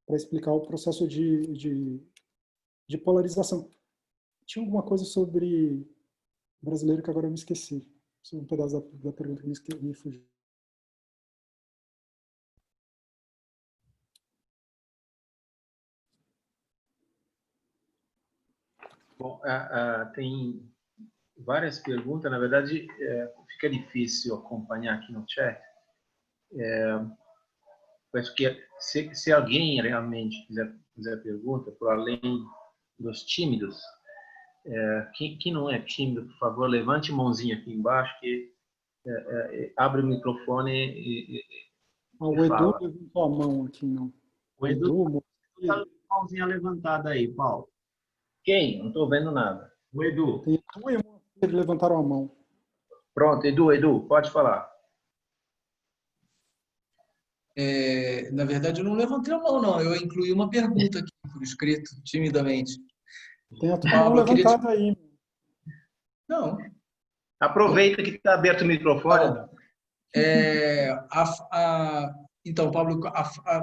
para explicar o processo de polarização. Tinha alguma coisa sobre brasileiro que agora eu me esqueci. Um pedaço da pergunta que me fugiu. Bom, tem várias perguntas. Na verdade, fica difícil acompanhar aqui no chat. Acho que se alguém realmente fizer pergunta, por além dos tímidos, quem não é tímido, por favor, levante a mãozinha aqui embaixo, que abre o microfone O Edu fala. levantou a mão aqui, não. O Edu está com a mãozinha levantada aí, Paulo. Quem? Não estou vendo nada. O Edu. Tem Edu e Moacir levantaram a mão. Pronto, Edu, pode falar. Na verdade, eu não levantei a mão, não. Eu incluí uma pergunta aqui por escrito, timidamente. Tem a tua mão levantada aí. Não. Aproveita que está aberto o microfone. Então, Pablo,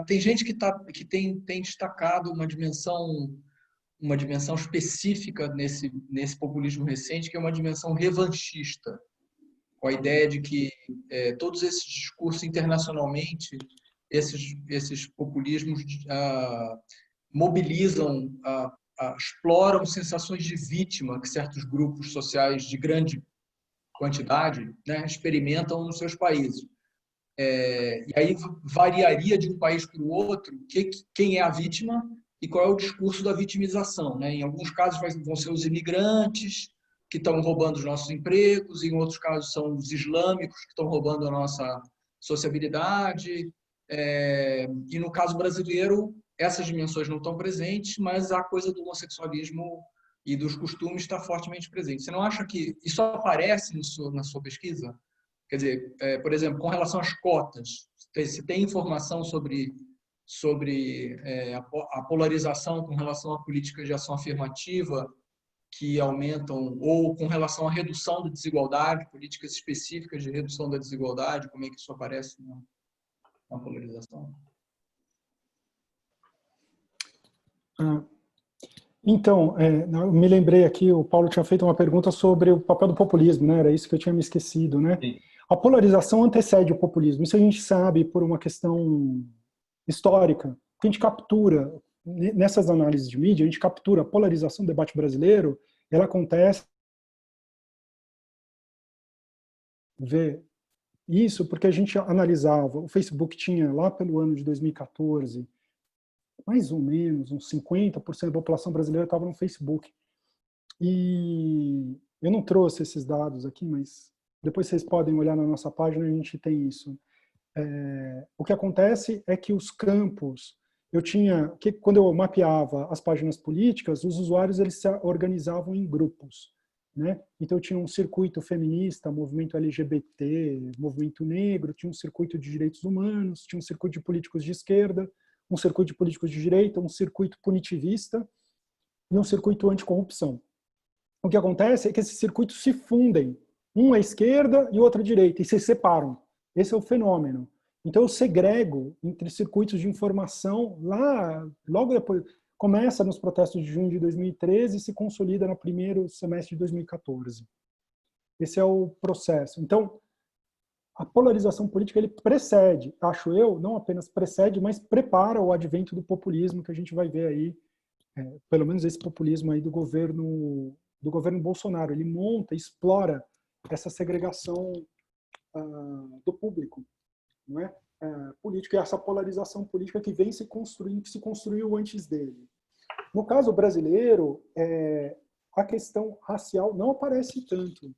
tem gente que tem destacado uma dimensão específica nesse populismo recente, que é uma dimensão revanchista, com a ideia de que todos esses discursos internacionalmente, esses populismos mobilizam, exploram sensações de vítima que certos grupos sociais de grande quantidade, né, experimentam nos seus países. E aí variaria de um país para o outro quem é a vítima e qual é o discurso da vitimização, né? Em alguns casos vão ser os imigrantes que estão roubando os nossos empregos, em outros casos são os islâmicos que estão roubando a nossa sociabilidade. E no caso brasileiro, essas dimensões não estão presentes, mas a coisa do homossexualismo e dos costumes está fortemente presente. Você não acha que isso aparece na sua pesquisa? Quer dizer, por exemplo, com relação às cotas, se tem informação sobre a polarização com relação a políticas de ação afirmativa que aumentam, ou com relação à redução da desigualdade, políticas específicas de redução da desigualdade, como é que isso aparece na polarização? Então, eu me lembrei aqui, o Paulo tinha feito uma pergunta sobre o papel do populismo, né? Era isso que eu tinha me esquecido, né? Sim. A polarização antecede o populismo. Isso a gente sabe por uma questão histórica. A gente captura, nessas análises de mídia, a gente captura a polarização do debate brasileiro, ela acontece... Ver isso porque a gente analisava, o Facebook tinha lá pelo ano de 2014, mais ou menos, uns 50% da população brasileira estava no Facebook. E eu não trouxe esses dados aqui, mas depois vocês podem olhar na nossa página, a gente tem isso. O que acontece é que os campos, quando eu mapeava as páginas políticas, os usuários eles se organizavam em grupos, né? Então eu tinha um circuito feminista, movimento LGBT, movimento negro, tinha um circuito de direitos humanos, tinha um circuito de políticos de esquerda, um circuito de políticos de direita, um circuito punitivista e um circuito anticorrupção. O que acontece é que esses circuitos se fundem, um à esquerda e outro à direita, e se separam. Esse é o fenômeno. Então eu segrego entre circuitos de informação logo depois, começa nos protestos de junho de 2013 e se consolida no primeiro semestre de 2014. Esse é o processo. Então, a polarização política ele precede, acho eu, não apenas precede, mas prepara o advento do populismo que a gente vai ver aí, pelo menos esse populismo aí do governo Bolsonaro. Ele monta, explora essa segregação do público, não é? Política, e essa polarização política que vem se construindo, que se construiu antes dele. No caso brasileiro, a questão racial não aparece tanto.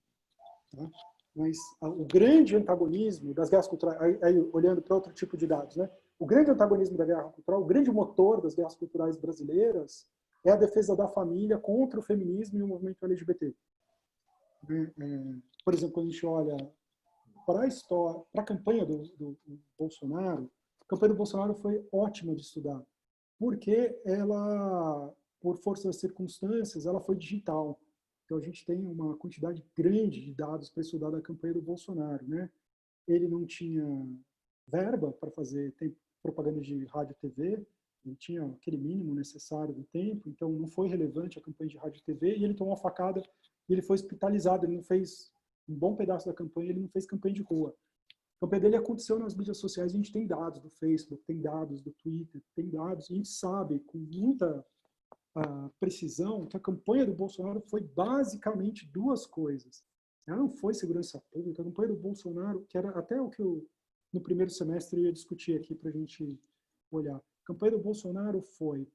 Tá? Mas o grande antagonismo das guerras culturais, aí, olhando para outro tipo de dados, né? O grande antagonismo da guerra cultural, o grande motor das guerras culturais brasileiras é a defesa da família contra o feminismo e o movimento LGBT. Por exemplo, quando a gente olha para a história, para a campanha do Bolsonaro, a campanha do Bolsonaro foi ótima de estudar, porque ela, por força das circunstâncias, ela foi digital. Então, a gente tem uma quantidade grande de dados para estudar da campanha do Bolsonaro, né? Ele não tinha verba para fazer propaganda de rádio e TV, ele tinha aquele mínimo necessário do tempo, então não foi relevante a campanha de rádio e TV, e ele tomou uma facada e ele foi hospitalizado, ele não fez um bom pedaço da campanha, ele não fez campanha de rua. A campanha dele aconteceu nas mídias sociais, a gente tem dados do Facebook, tem dados do Twitter, tem dados, e a gente sabe com muita precisão que a campanha do Bolsonaro foi basicamente duas coisas. Ela não foi segurança pública, a campanha do Bolsonaro, que era até o que no primeiro semestre eu ia discutir aqui para a gente olhar. A campanha do Bolsonaro foi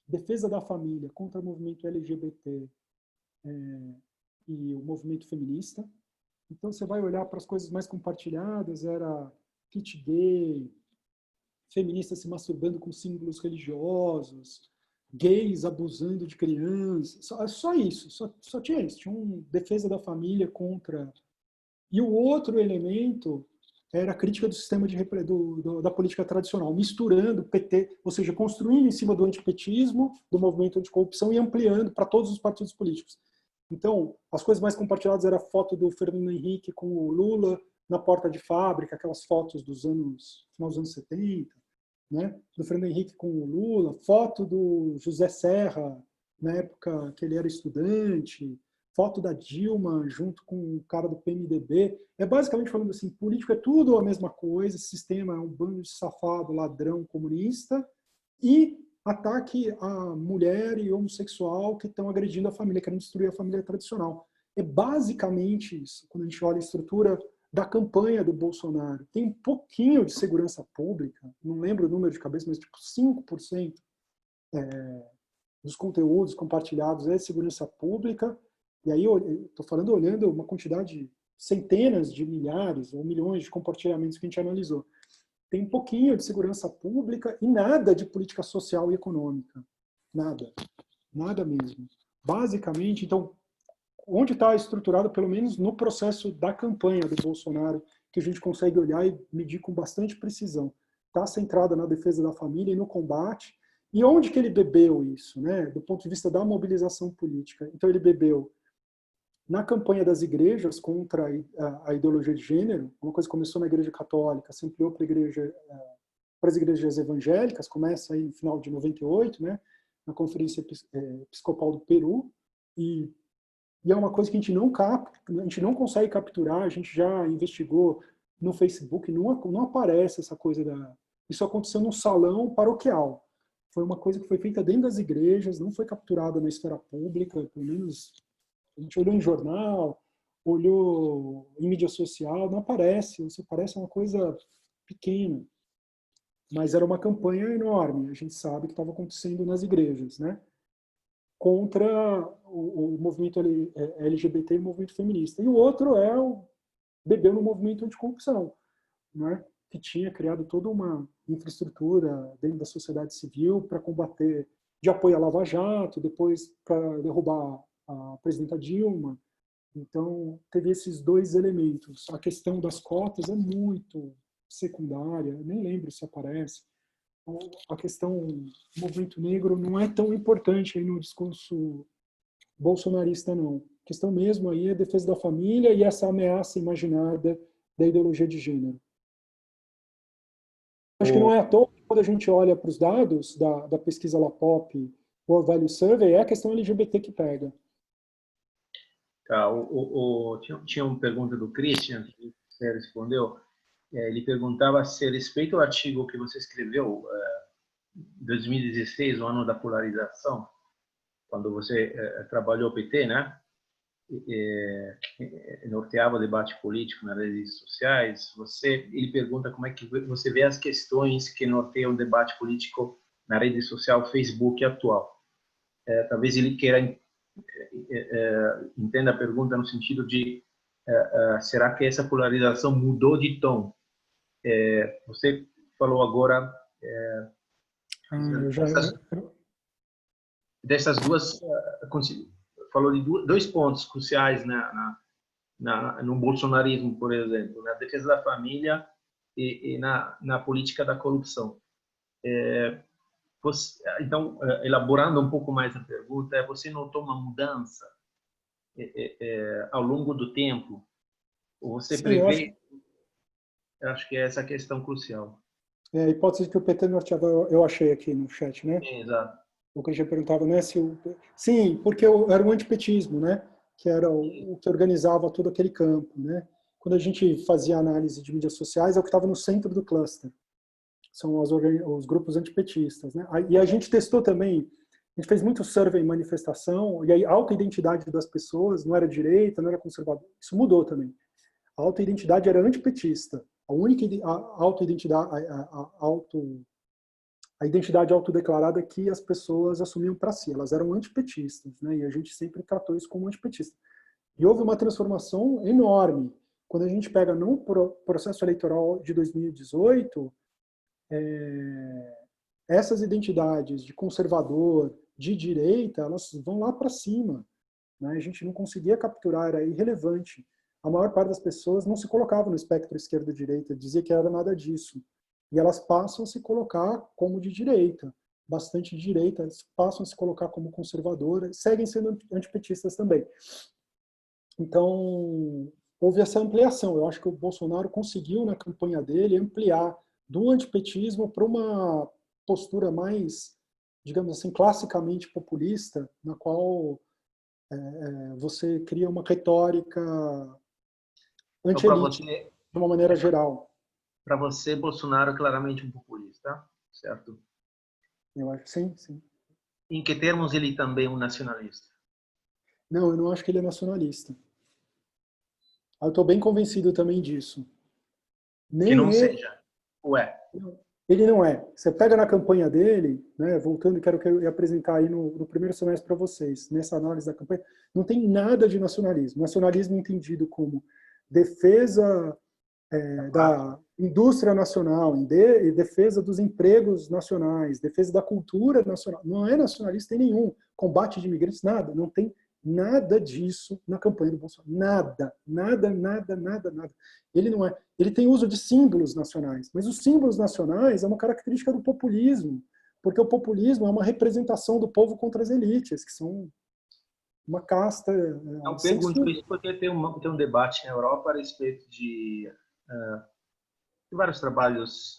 defesa da família contra o movimento LGBT e o movimento feminista. Então, você vai olhar para as coisas mais compartilhadas, era kit gay, feministas se masturbando com símbolos religiosos, gays abusando de crianças, só isso, só tinha isso. Tinha uma defesa da família contra... E o outro elemento era a crítica do sistema da política tradicional, misturando o PT, ou seja, construindo em cima do antipetismo, do movimento anticorrupção e ampliando para todos os partidos políticos. Então, as coisas mais compartilhadas era a foto do Fernando Henrique com o Lula na porta de fábrica, aquelas fotos dos final dos anos 70, né? Do Fernando Henrique com o Lula, foto do José Serra, na época que ele era estudante, foto da Dilma junto com o cara do PMDB. É basicamente falando assim, político é tudo a mesma coisa, esse sistema é um bando de safado, ladrão, comunista, e ataque a mulher e homossexual que estão agredindo a família, querendo destruir a família tradicional. É basicamente isso, quando a gente olha a estrutura da campanha do Bolsonaro. Tem um pouquinho de segurança pública, não lembro o número de cabeça, mas tipo 5% dos conteúdos compartilhados é segurança pública. E aí, estou falando olhando uma quantidade, centenas de milhares ou milhões de compartilhamentos que a gente analisou. Tem um pouquinho de segurança pública e nada de política social e econômica. Nada. Nada mesmo. Basicamente, então, onde está estruturado, pelo menos no processo da campanha do Bolsonaro, que a gente consegue olhar e medir com bastante precisão. Está centrada na defesa da família e no combate. E onde que ele bebeu isso, né? Do ponto de vista da mobilização política? Então, ele bebeu na campanha das igrejas contra a ideologia de gênero, uma coisa que começou na Igreja Católica, se ampliou para as igrejas evangélicas, começa aí no final de 98, né, na Conferência Episcopal do Peru, e é uma coisa que a gente não consegue capturar, a gente já investigou no Facebook, não aparece essa coisa Isso aconteceu num salão paroquial. Foi uma coisa que foi feita dentro das igrejas, não foi capturada na esfera pública, pelo menos a gente olhou em jornal, olhou em mídia social, não aparece, isso parece uma coisa pequena. Mas era uma campanha enorme, a gente sabe que estava acontecendo nas igrejas, né? Contra o movimento LGBT e o movimento feminista. E o outro é o bebeu no movimento anticorrupção, né? Que tinha criado toda uma infraestrutura dentro da sociedade civil para combater, de apoio à Lava Jato, depois para derrubar a presidenta Dilma. Então, teve esses dois elementos. A questão das cotas é muito secundária, nem lembro se aparece. A questão do movimento negro não é tão importante aí no discurso bolsonarista, não. A questão mesmo aí é a defesa da família e essa ameaça imaginada da ideologia de gênero. Acho que não é à toa que quando a gente olha para os dados da pesquisa LAPOP, World Value Survey, é a questão LGBT que pega. Tá, tinha uma pergunta do Christian, que você respondeu. Ele perguntava se, a respeito ao artigo que você escreveu, 2016, o ano da polarização, quando você trabalhou o PT, né? Norteava o debate político nas redes sociais. Ele pergunta como é que você vê as questões que norteiam o debate político na rede social Facebook atual. Talvez ele queira entenda a pergunta no sentido de será que essa polarização mudou de tom? Você falou agora eu já... dessas duas, falou de dois pontos cruciais no bolsonarismo, por exemplo, na defesa da família e na política da corrupção. Então, elaborando um pouco mais a pergunta, você notou uma mudança ao longo do tempo? Ou você Sim, prevê? Acho que é essa a questão crucial. a hipótese que o PT norteava, eu achei aqui no chat, né? Exato. O que a gente perguntava, né? Sim, porque era o antipetismo, né? Que era o que organizava todo aquele campo, né? Quando a gente fazia análise de mídias sociais, é o que estava no centro do cluster. São os grupos antipetistas, né? E a gente testou também, a gente fez muito survey em manifestação, e aí a autoidentidade das pessoas não era direita, não era conservadora. Isso mudou também. A autoidentidade era antipetista. A única autoidentidade, a identidade autodeclarada que as pessoas assumiam para si. Elas eram antipetistas, né? E a gente sempre tratou isso como antipetista. E houve uma transformação enorme. Quando a gente pega no processo eleitoral de 2018, essas identidades de conservador, de direita, elas vão lá para cima, né? A gente não conseguia capturar, era irrelevante. A maior parte das pessoas não se colocava no espectro esquerda-direita, dizia que era nada disso. E elas passam a se colocar como de direita, bastante de direita, passam a se colocar como conservadoras, seguem sendo antipetistas também. Então, houve essa ampliação. Eu acho que o Bolsonaro conseguiu, na campanha dele, ampliar do antipetismo para uma postura mais, digamos assim, classicamente populista, na qual você cria uma retórica anti-elite, de uma maneira geral. Para você, Bolsonaro é claramente um populista, certo? Eu acho, sim, sim. Em que termos ele também é um nacionalista? Não, eu não acho que ele é nacionalista. Eu estou bem convencido também disso. Que não ele, seja. Ué. Ele não é. Você pega na campanha dele, né, voltando, quero apresentar aí no primeiro semestre para vocês, nessa análise da campanha, não tem nada de nacionalismo. Nacionalismo entendido como defesa da indústria nacional, defesa dos empregos nacionais, defesa da cultura nacional. Não é nacionalista em nenhum. Combate de imigrantes, nada. Não tem nada disso na campanha do Bolsonaro. Nada, nada, nada, nada, nada. Ele não é. Ele tem uso de símbolos nacionais, mas os símbolos nacionais é uma característica do populismo, porque o populismo é uma representação do povo contra as elites, que são uma casta. Não pergunto isso porque tem um debate na Europa a respeito de vários trabalhos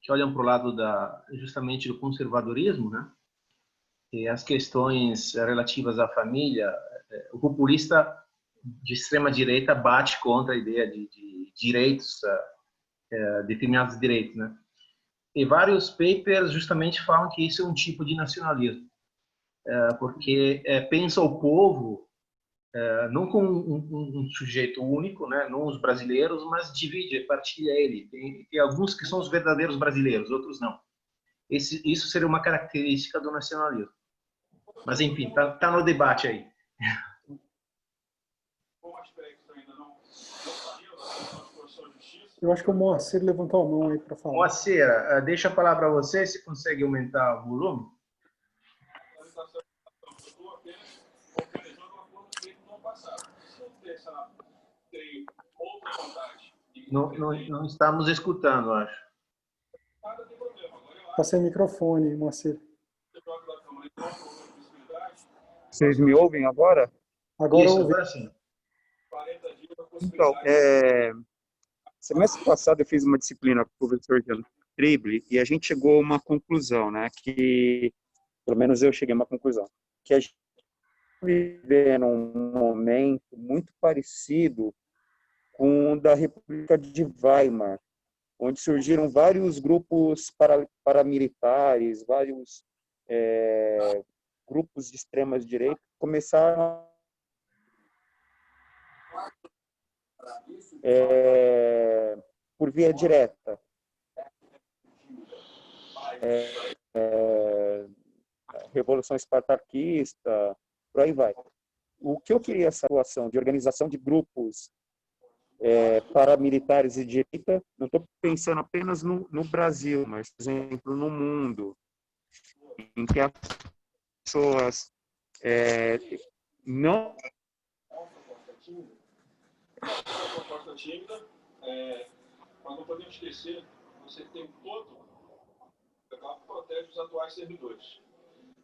que olham para o lado justamente do conservadorismo, né? E as questões relativas à família. O populista de extrema direita bate contra a ideia de direitos, determinados direitos, né? E vários papers justamente falam que isso é um tipo de nacionalismo, porque pensa o povo não como um sujeito único, né? Não os brasileiros, mas divide, partilha ele. Tem alguns que são os verdadeiros brasileiros, outros não. Isso seria uma característica do nacionalismo. Mas, enfim, tá no debate aí. Eu acho que o Moacir levantou a mão aí para falar. Moacir, deixa a palavra a você, se consegue aumentar o volume. Não estamos escutando, acho. Está sem microfone, Moacir. Vocês me ouvem agora? Agora Isso, ouvi. agora sim. Então, semestre passado eu fiz uma disciplina com o professor Jean Trible e a gente chegou a uma conclusão, né? Que, pelo menos eu cheguei a uma conclusão, que a gente vive num momento muito parecido com o da República de Weimar, onde surgiram vários grupos paramilitares, vários grupos de extrema direita começaram por via direta. Revolução espartaquista, por aí vai. o que eu queria essa situação de organização de grupos paramilitares e de direita, não estou pensando apenas no Brasil, mas, por exemplo, no mundo, em que as pessoas não... Uma proposta tímida, mas não podemos esquecer que você tem todo que protege os atuais servidores.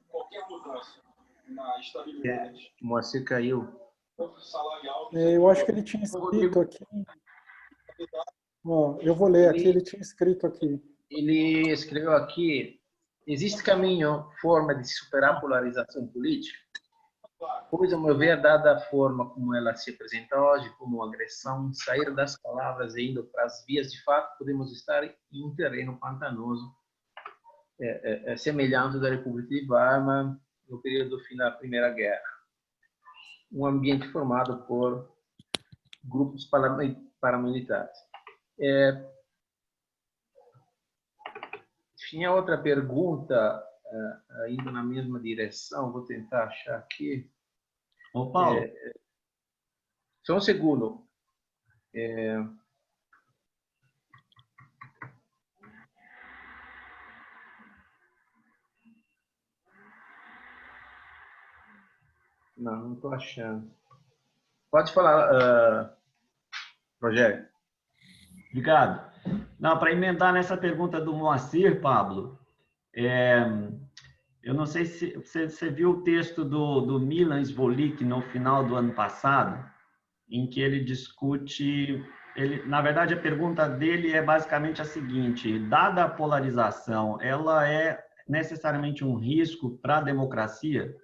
Qualquer mudança na estabilidade... Moacir caiu. Salarial... Eu acho que ele tinha escrito aqui... Ó, eu vou ler aqui, ele tinha escrito aqui. Ele escreveu aqui: existe caminho, forma de superar a polarização política? Pois, a meu ver, dada a forma como ela se apresenta hoje, como uma agressão, sair das palavras e indo para as vias de fato, podemos estar em um terreno pantanoso, semelhante da República de Weimar no período do fim da Primeira Guerra. Um ambiente formado por grupos paramilitares. Tinha outra pergunta, indo na mesma direção, vou tentar achar aqui. Ô, Paulo. Só um segundo. Não estou achando. Pode falar, Rogério. Obrigado. Não, para emendar nessa pergunta do Moacir, Pablo, eu não sei se você viu o texto do Milan Svolik no final do ano passado, em que ele discute... na verdade, a pergunta dele é basicamente a seguinte: dada a polarização, ela é necessariamente um risco para a democracia?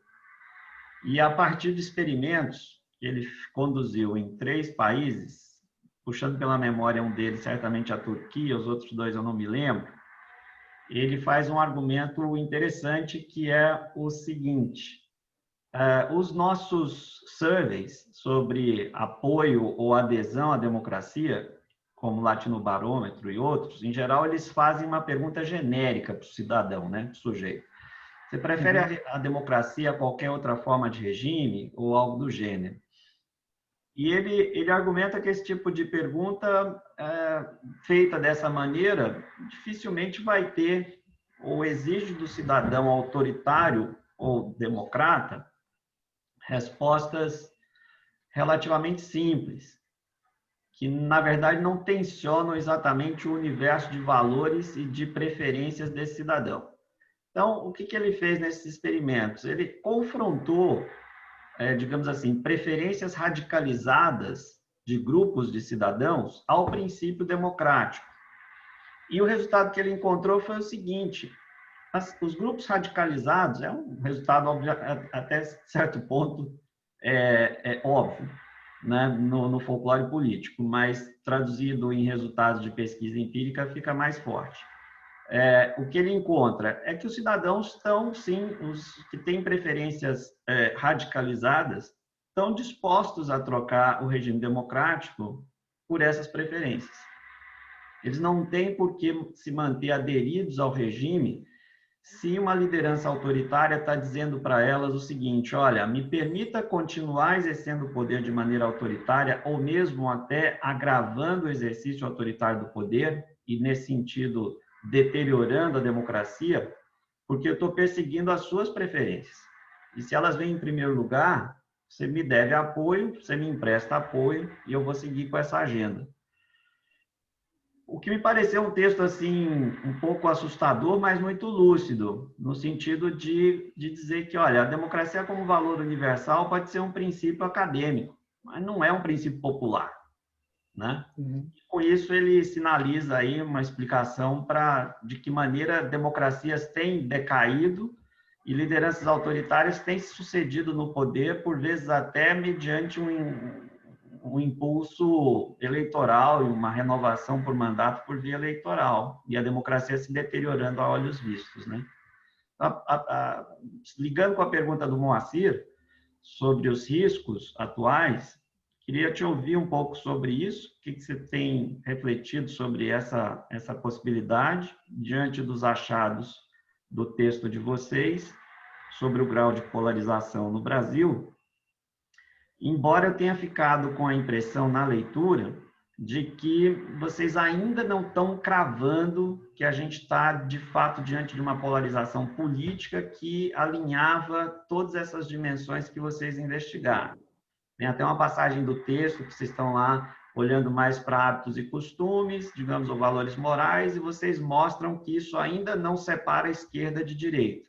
E a partir de experimentos que ele conduziu em 3 países, puxando pela memória um deles, certamente a Turquia, os outros 2 eu não me lembro, ele faz um argumento interessante, que é o seguinte: os nossos surveys sobre apoio ou adesão à democracia, como o Latinobarômetro e outros, em geral, eles fazem uma pergunta genérica para o cidadão, né, para o sujeito. Você prefere a democracia a qualquer outra forma de regime ou algo do gênero? E ele argumenta que esse tipo de pergunta feita dessa maneira dificilmente vai ter, ou exige do cidadão autoritário ou democrata, respostas relativamente simples, que na verdade não tensionam exatamente o universo de valores e de preferências desse cidadão. Então, o que ele fez nesses experimentos? Ele confrontou, digamos assim, preferências radicalizadas de grupos de cidadãos ao princípio democrático. E o resultado que ele encontrou foi o seguinte: os grupos radicalizados, é um resultado até certo ponto óbvio, né, no folclore político, mas traduzido em resultados de pesquisa empírica fica mais forte. O que ele encontra é que os cidadãos estão, sim, os que têm preferências radicalizadas, estão dispostos a trocar o regime democrático por essas preferências. Eles não têm por que se manter aderidos ao regime se uma liderança autoritária está dizendo para elas o seguinte: olha, me permita continuar exercendo o poder de maneira autoritária, ou mesmo até agravando o exercício autoritário do poder, e nesse sentido deteriorando a democracia, porque eu estou perseguindo as suas preferências. E se elas vêm em primeiro lugar, você me deve apoio, você me empresta apoio e eu vou seguir com essa agenda. O que me pareceu um texto assim um pouco assustador, mas muito lúcido, no sentido de dizer que, olha, a democracia como valor universal pode ser um princípio acadêmico, mas não é um princípio popular, né? Com isso, ele sinaliza aí uma explicação de que maneira democracias têm decaído e lideranças autoritárias têm se sucedido no poder, por vezes até mediante um impulso eleitoral e uma renovação por mandato por via eleitoral, e a democracia se deteriorando a olhos vistos, né? Ligando com a pergunta do Moacir sobre os riscos atuais, queria te ouvir um pouco sobre isso. O que você tem refletido sobre essa possibilidade diante dos achados do texto de vocês sobre o grau de polarização no Brasil? embora eu tenha ficado com a impressão na leitura de que vocês ainda não estão cravando que a gente está, de fato, diante de uma polarização política que alinhava todas essas dimensões que vocês investigaram. Tem até uma passagem do texto que vocês estão lá olhando mais para hábitos e costumes, digamos, ou valores morais, e vocês mostram que isso ainda não separa a esquerda de direita,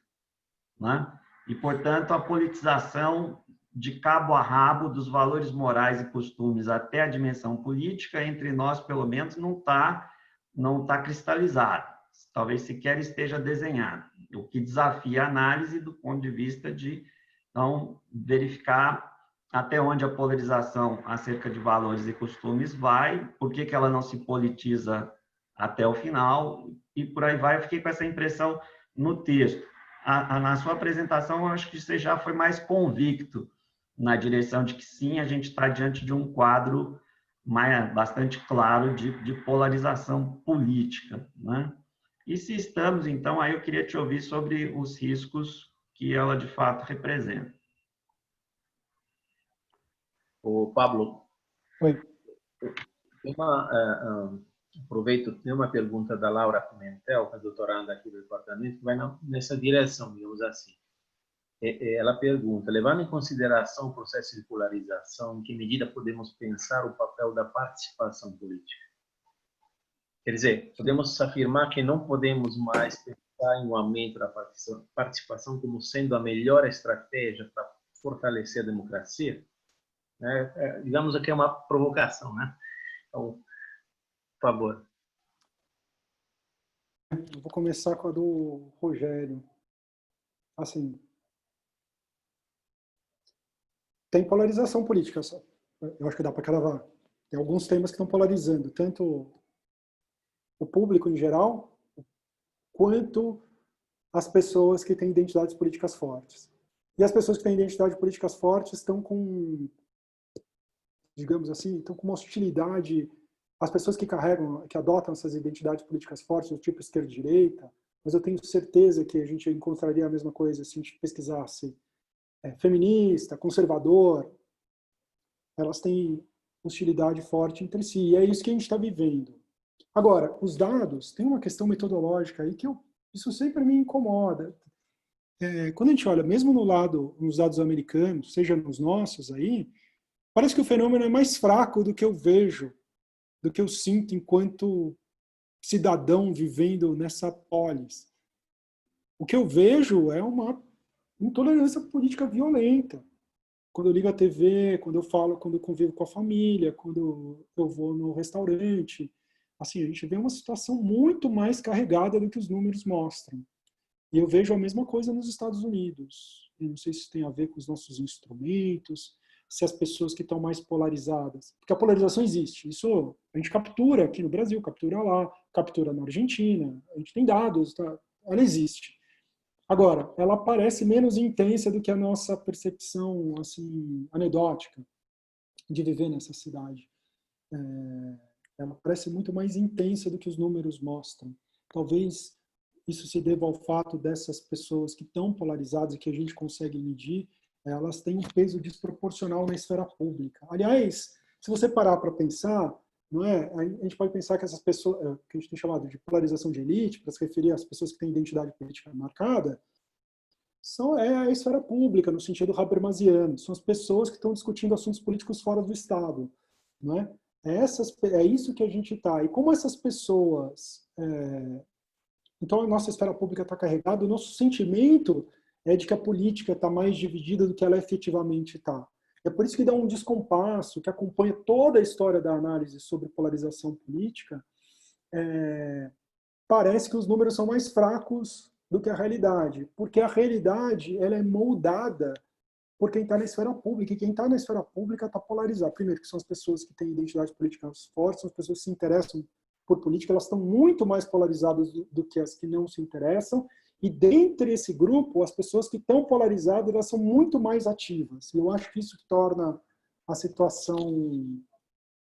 né? E, portanto, a politização de cabo a rabo dos valores morais e costumes até a dimensão política, entre nós, pelo menos, não tá cristalizado. Talvez sequer esteja desenhado, o que desafia a análise do ponto de vista de, então, verificar até onde a polarização acerca de valores e costumes vai, por que ela não se politiza até o final, e por aí vai. Eu fiquei com essa impressão no texto. Na sua apresentação, eu acho que você já foi mais convicto na direção de que sim, a gente está diante de um quadro bastante claro de polarização política, né? E se estamos, então, aí eu queria te ouvir sobre os riscos que ela de fato representa. O Pablo, Oi. Aproveito, tem uma pergunta da Laura Pimentel, que é doutoranda aqui do departamento, que vai nessa direção, digamos assim. Ela pergunta, levando em consideração o processo de polarização, em que medida podemos pensar o papel da participação política? Quer dizer, podemos afirmar que não podemos mais pensar em um aumento da participação como sendo a melhor estratégia para fortalecer a democracia? Digamos que é uma provocação, né? Então, por favor. Eu vou começar com a do Rogério. Assim, tem polarização política, só. Eu acho que dá para cravar. Tem alguns temas que estão polarizando, tanto o público em geral, quanto as pessoas que têm identidades políticas fortes. E as pessoas que têm identidades políticas fortes estão com, digamos assim, estão com uma hostilidade. As pessoas que adotam essas identidades políticas fortes, do tipo esquerda e direita, mas eu tenho certeza que a gente encontraria a mesma coisa se a gente pesquisasse feminista, conservador, elas têm hostilidade forte entre si, e é isso que a gente está vivendo. Agora, os dados, tem uma questão metodológica aí que isso sempre me incomoda. Quando a gente olha, mesmo nos dados americanos, seja nos nossos aí, parece que o fenômeno é mais fraco do que eu vejo, do que eu sinto enquanto cidadão vivendo nessa polis. O que eu vejo é uma intolerância política violenta. Quando eu ligo a TV, quando eu convivo com a família, quando eu vou no restaurante, assim, a gente vê uma situação muito mais carregada do que os números mostram. E eu vejo a mesma coisa nos Estados Unidos. Eu não sei se isso tem a ver com os nossos instrumentos, se as pessoas que estão mais polarizadas... Porque a polarização existe. Isso a gente captura aqui no Brasil, captura lá, captura na Argentina. A gente tem dados, tá? Ela existe. Agora, ela parece menos intensa do que a nossa percepção assim, anedótica de viver nessa cidade. Ela parece muito mais intensa do que os números mostram. Talvez isso se deva ao fato dessas pessoas que estão polarizadas e que a gente consegue medir, elas têm um peso desproporcional na esfera pública. Aliás, se você parar para pensar, não é? A gente pode pensar que essas pessoas, que a gente tem chamado de polarização de elite, para se referir às pessoas que têm identidade política marcada, é a esfera pública, no sentido habermasiano. São as pessoas que estão discutindo assuntos políticos fora do Estado. Não é? É isso que a gente está. E como essas pessoas... Então, a nossa esfera pública está carregada, o nosso sentimento é de que a política está mais dividida do que ela efetivamente está. É por isso que dá um descompasso que acompanha toda a história da análise sobre polarização política. Parece que os números são mais fracos do que a realidade, porque a realidade ela é moldada por quem está na esfera pública, e quem está na esfera pública está polarizado. Primeiro, que são as pessoas que têm identidades políticas fortes, são as pessoas que se interessam por política, elas estão muito mais polarizadas do que as que não se interessam, e dentre esse grupo, as pessoas que estão polarizadas, elas são muito mais ativas. E eu acho que isso que torna a situação,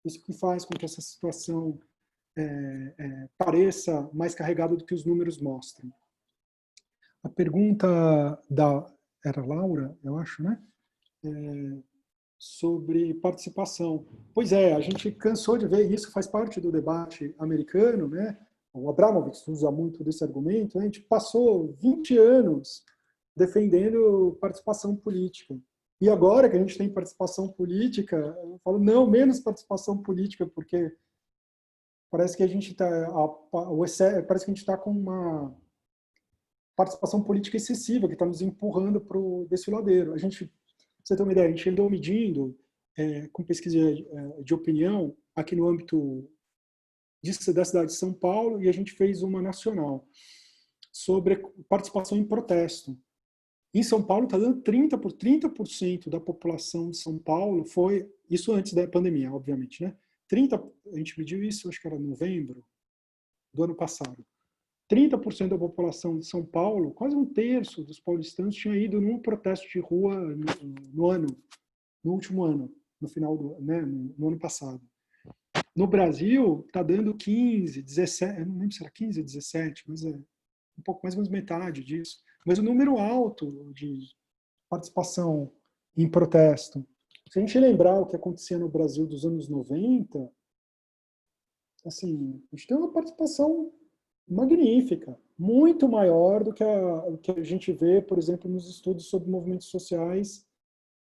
isso que faz com que essa situação pareça mais carregada do que os números mostram. A pergunta era Laura, eu acho, né? sobre participação. Pois é, a gente cansou de ver isso, faz parte do debate americano, né? O Abramovich usa muito desse argumento, né? A gente passou 20 anos defendendo participação política. E agora que a gente tem participação política, eu falo, não, menos participação política, porque parece que a gente está com uma participação política excessiva, que está nos empurrando para o desfiladeiro. A gente, pra você ter uma ideia, a gente andou medindo, com pesquisa de opinião, aqui no âmbito da cidade de São Paulo, e a gente fez uma nacional, sobre participação em protesto. Em São Paulo está dando 30% da população de São Paulo foi, isso antes da pandemia, obviamente, né? A gente mediu isso, acho que era novembro do ano passado. 30% da população de São Paulo, quase um terço dos paulistanos tinha ido num protesto de rua no último ano, no final no ano passado. No Brasil, está dando 15, 17, eu não lembro se era 15 ou 17, mas é um pouco mais ou menos metade disso. Mas o número alto de participação em protesto. Se a gente lembrar o que acontecia no Brasil dos anos 90, assim, a gente tem uma participação magnífica, muito maior do que a gente vê, por exemplo, nos estudos sobre movimentos sociais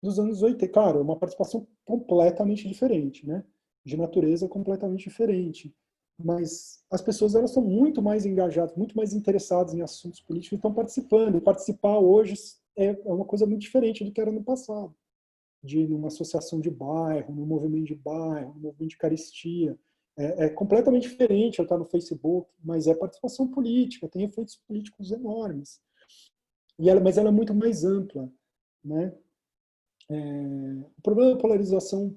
dos anos 80. Claro, é uma participação completamente diferente, né? De natureza completamente diferente. Mas as pessoas, elas são muito mais engajadas, muito mais interessadas em assuntos políticos e estão participando. E participar hoje é uma coisa muito diferente do que era no passado. Numa associação de bairro, num movimento de bairro, num movimento de carestia. É completamente diferente eu estar no Facebook, mas é participação política, tem efeitos políticos enormes. Mas ela é muito mais ampla, né? O problema da polarização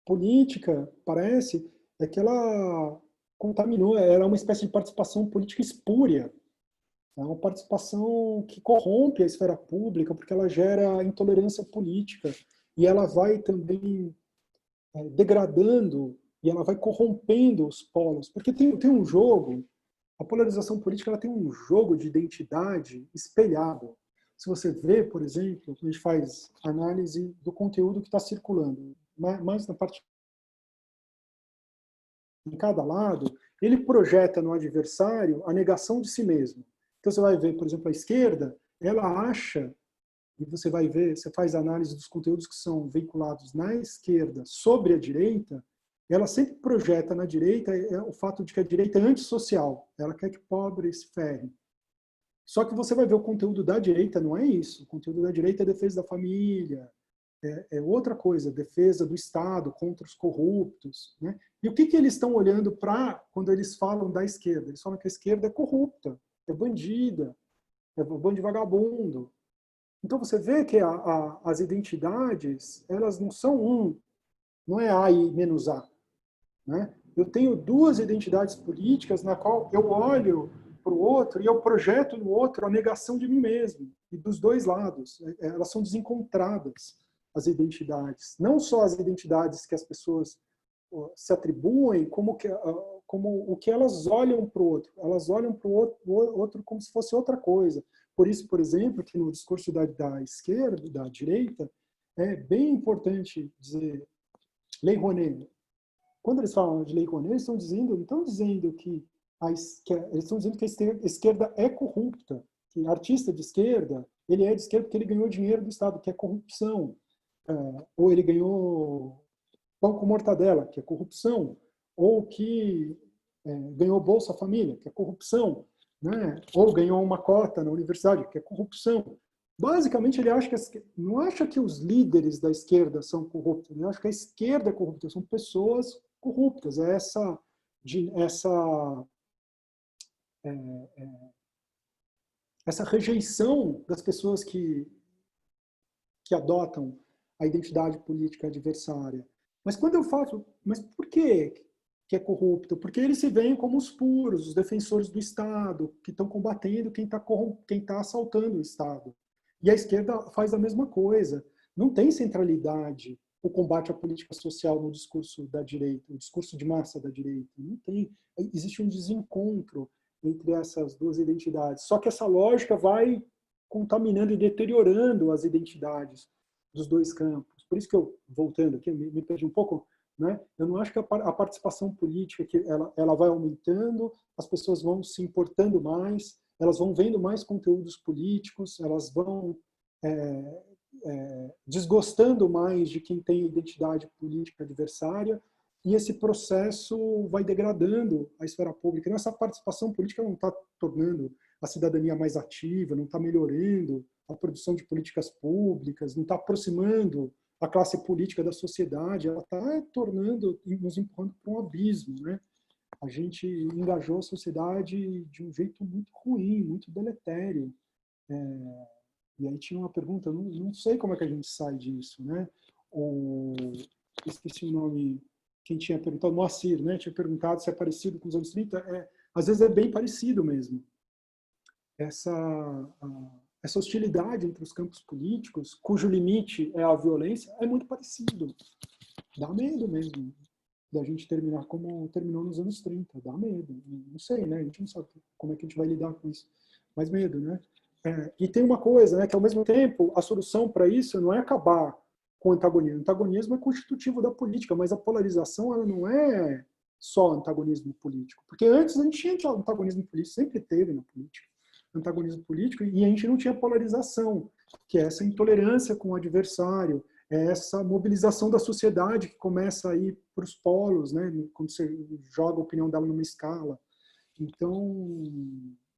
política, parece, é que ela contaminou, ela é uma espécie de participação política espúria. É uma participação que corrompe a esfera pública, porque ela gera intolerância política, e ela vai também degradando, e ela vai corrompendo os polos. Porque tem um jogo, a polarização política, ela tem um jogo de identidade espelhado. Se você vê, por exemplo, a gente faz análise do conteúdo que está circulando, mais na parte em cada lado, ele projeta no adversário a negação de si mesmo. Então você vai ver, por exemplo, a esquerda, ela acha, e você vai ver, você faz análise dos conteúdos que são veiculados na esquerda sobre a direita, ela sempre projeta na direita o fato de que a direita é antissocial, ela quer que pobres se ferrem. Só que você vai ver o conteúdo da direita, não é isso. O conteúdo da direita é defesa da família, é outra coisa, defesa do Estado contra os corruptos, né? E o que eles estão olhando para quando eles falam da esquerda? Eles falam que a esquerda é corrupta, é bandida, é bando de vagabundo. Então você vê que as identidades, elas não são não é A e menos A, né? Eu tenho duas identidades políticas na qual eu olho para o outro e eu projeto no outro a negação de mim mesmo, e dos dois lados. Elas são desencontradas, as identidades. Não só as identidades que as pessoas se atribuem, como o que elas olham para o outro. Elas olham para o outro como se fosse outra coisa. Por isso, por exemplo, que no discurso da esquerda, da direita, é bem importante dizer Lei Rouanet. Quando eles falam de Lei Rouanet, eles não estão dizendo que eles estão dizendo que a esquerda é corrupta, que artista de esquerda, ele é de esquerda porque ele ganhou dinheiro do Estado, que é corrupção. Ou ele ganhou pão com mortadela, que é corrupção. Ou que ganhou Bolsa Família, que é corrupção. Né? Ou ganhou uma cota na universidade, que é corrupção. Basicamente, ele acha não acha que os líderes da esquerda são corruptos, ele acha que a esquerda é corrupta, são pessoas corruptas. É essa rejeição das pessoas que adotam a identidade política adversária. Mas quando eu falo, mas por que é corrupto? Porque eles se veem como os puros, os defensores do Estado, que estão combatendo quem está assaltando o Estado. E a esquerda faz a mesma coisa. Não tem centralidade o combate à política social no discurso da direita, o discurso de massa da direita. Não tem. Existe um desencontro entre essas duas identidades. Só que essa lógica vai contaminando e deteriorando as identidades dos dois campos. Por isso que eu, voltando aqui, me perdi um pouco, né? Eu não acho que a participação política que ela vai aumentando, as pessoas vão se importando mais, elas vão vendo mais conteúdos políticos, elas vão desgostando mais de quem tem identidade política adversária, e esse processo vai degradando a esfera pública. Então, essa participação política não está tornando a cidadania mais ativa, não está melhorando a produção de políticas públicas, não está aproximando a classe política da sociedade, ela está tornando, nos empurrando para um abismo, né? A gente engajou a sociedade de um jeito muito ruim, muito deletério. E aí tinha uma pergunta, não sei como é que a gente sai disso, né? Esqueci o nome, quem tinha perguntado, Moacir, né? Tinha perguntado se é parecido com os anos 30. Às vezes é bem parecido mesmo. Essa hostilidade entre os campos políticos, cujo limite é a violência, é muito parecido. Dá medo mesmo da gente terminar como terminou nos anos 30. Dá medo. Não sei, né? A gente não sabe como é que a gente vai lidar com isso. Mas medo, né? E tem uma coisa, né? Que ao mesmo tempo, a solução para isso não é acabar com o antagonismo. O antagonismo é constitutivo da política, mas a polarização ela não é só antagonismo político. Porque antes a gente tinha antagonismo político, sempre teve na política antagonismo político, e a gente não tinha polarização, que é essa intolerância com o adversário, é essa mobilização da sociedade que começa a ir para os polos, né, quando você joga a opinião dela numa escala. Então,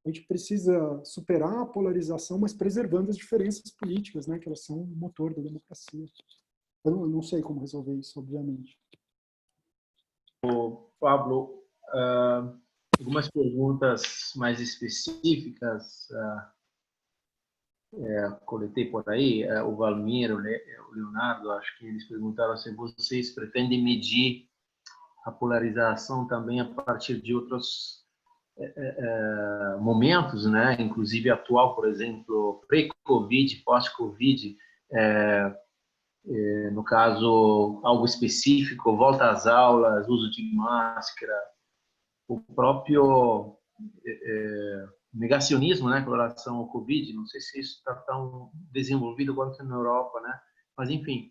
a gente precisa superar a polarização, mas preservando as diferenças políticas, né, que elas são o motor da democracia. Eu não sei como resolver isso, obviamente. Pablo, algumas perguntas mais específicas coletei por aí. O Valmir, o Leonardo, acho que eles perguntaram se vocês pretendem medir a polarização também a partir de outros momentos, né? Inclusive atual, por exemplo, pré-Covid, pós-Covid, no caso, algo específico, volta às aulas, uso de máscara, o próprio negacionismo, né, com relação ao Covid. Não sei se isso está tão desenvolvido quanto na Europa, né? Mas, enfim,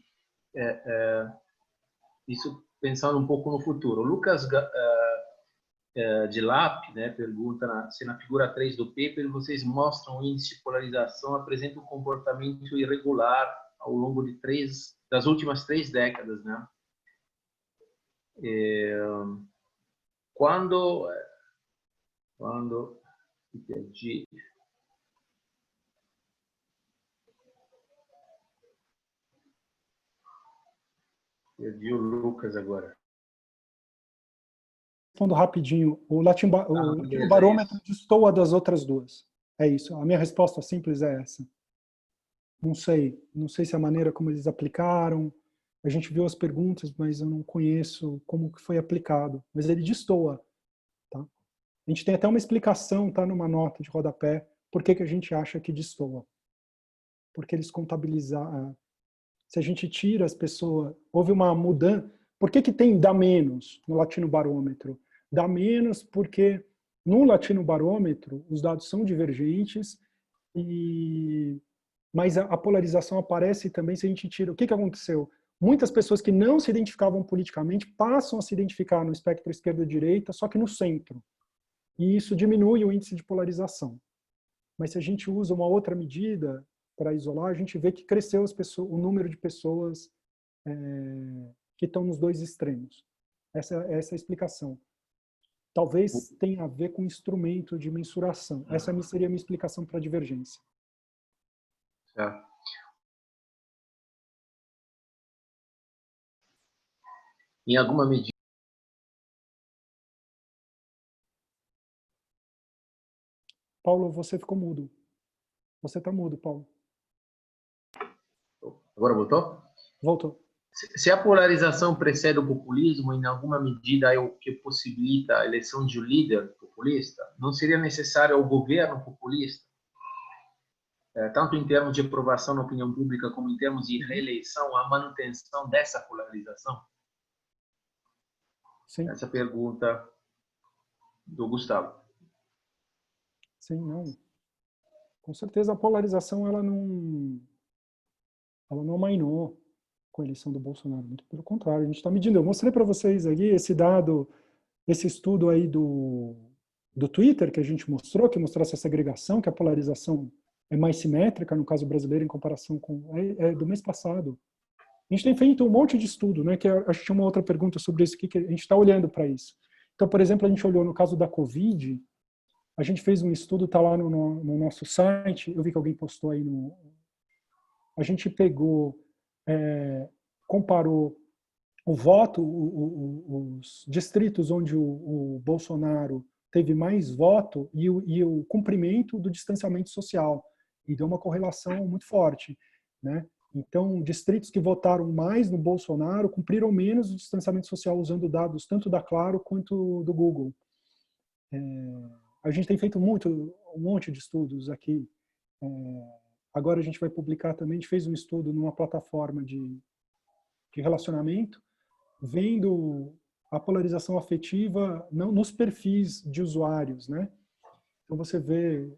isso pensando um pouco no futuro. O Lucas de LAP, né, pergunta se na figura 3 do paper vocês mostram o índice de polarização apresenta um comportamento irregular ao longo das últimas 3 décadas, né? Quando perdi. Perdi o Lucas agora. Respondo rapidinho. O Latino Barômetro destoa das outras duas. É isso. A minha resposta simples é essa. Não sei se a maneira como eles aplicaram. A gente viu as perguntas, mas eu não conheço como que foi aplicado. Mas ele destoa. Tá? A gente tem até uma explicação, tá, numa nota de rodapé, por que a gente acha que destoa. Porque eles contabilizaram. Se a gente tira as pessoas, houve uma mudança. Por que dá menos no Latino Barômetro? Dá menos porque no Latino Barômetro os dados são divergentes, mas a polarização aparece também se a gente tira. O que aconteceu? Muitas pessoas que não se identificavam politicamente passam a se identificar no espectro esquerda-direita, só que no centro. E isso diminui o índice de polarização. Mas se a gente usa uma outra medida para isolar, a gente vê que cresceu o número de pessoas que estão nos dois extremos. Essa é a explicação. Talvez tenha a ver com instrumento de mensuração. Essa seria a minha explicação para a divergência. Em alguma medida. Paulo, você ficou mudo. Você está mudo, Paulo. Agora voltou? Voltou. Se a polarização precede o populismo, em alguma medida é o que possibilita a eleição de um líder populista, não seria necessário o governo populista? Tanto em termos de aprovação na opinião pública como em termos de reeleição, a manutenção dessa polarização? Sim. Essa pergunta do Gustavo. Sim, não. Com certeza a polarização ela não amainou. com a eleição do Bolsonaro. Muito pelo contrário, a gente está medindo. Eu mostrei para vocês aqui esse dado, esse estudo aí do Twitter que a gente mostrou, que mostrou essa segregação, que a polarização é mais simétrica, no caso brasileiro, em comparação com... É do mês passado. A gente tem feito um monte de estudo, né? Que acho que tinha uma outra pergunta sobre isso, que a gente está olhando para isso. Então, por exemplo, a gente olhou no caso da Covid, a gente fez um estudo, está lá no nosso site, eu vi que alguém postou aí no... A gente pegou, comparou o voto, os distritos onde o Bolsonaro teve mais voto e o cumprimento do distanciamento social, e deu uma correlação muito forte, né? Então, distritos que votaram mais no Bolsonaro cumpriram menos o distanciamento social usando dados tanto da Claro quanto do Google. A gente tem feito um monte de estudos aqui. Agora a gente vai publicar também, a gente fez um estudo numa plataforma de relacionamento, vendo a polarização afetiva nos perfis de usuários, né? Então você vê,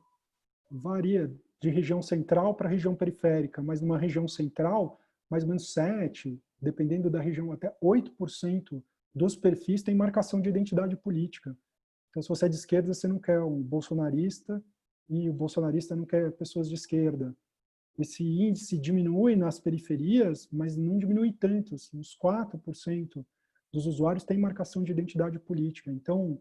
varia de região central para região periférica, mas numa região central, mais ou menos 7%, dependendo da região, até 8% dos perfis tem marcação de identidade política. Então, se você é de esquerda, você não quer um bolsonarista, e o bolsonarista não quer pessoas de esquerda. Esse índice diminui nas periferias, mas não diminui tanto, assim, uns 4% dos usuários têm marcação de identidade política. Então,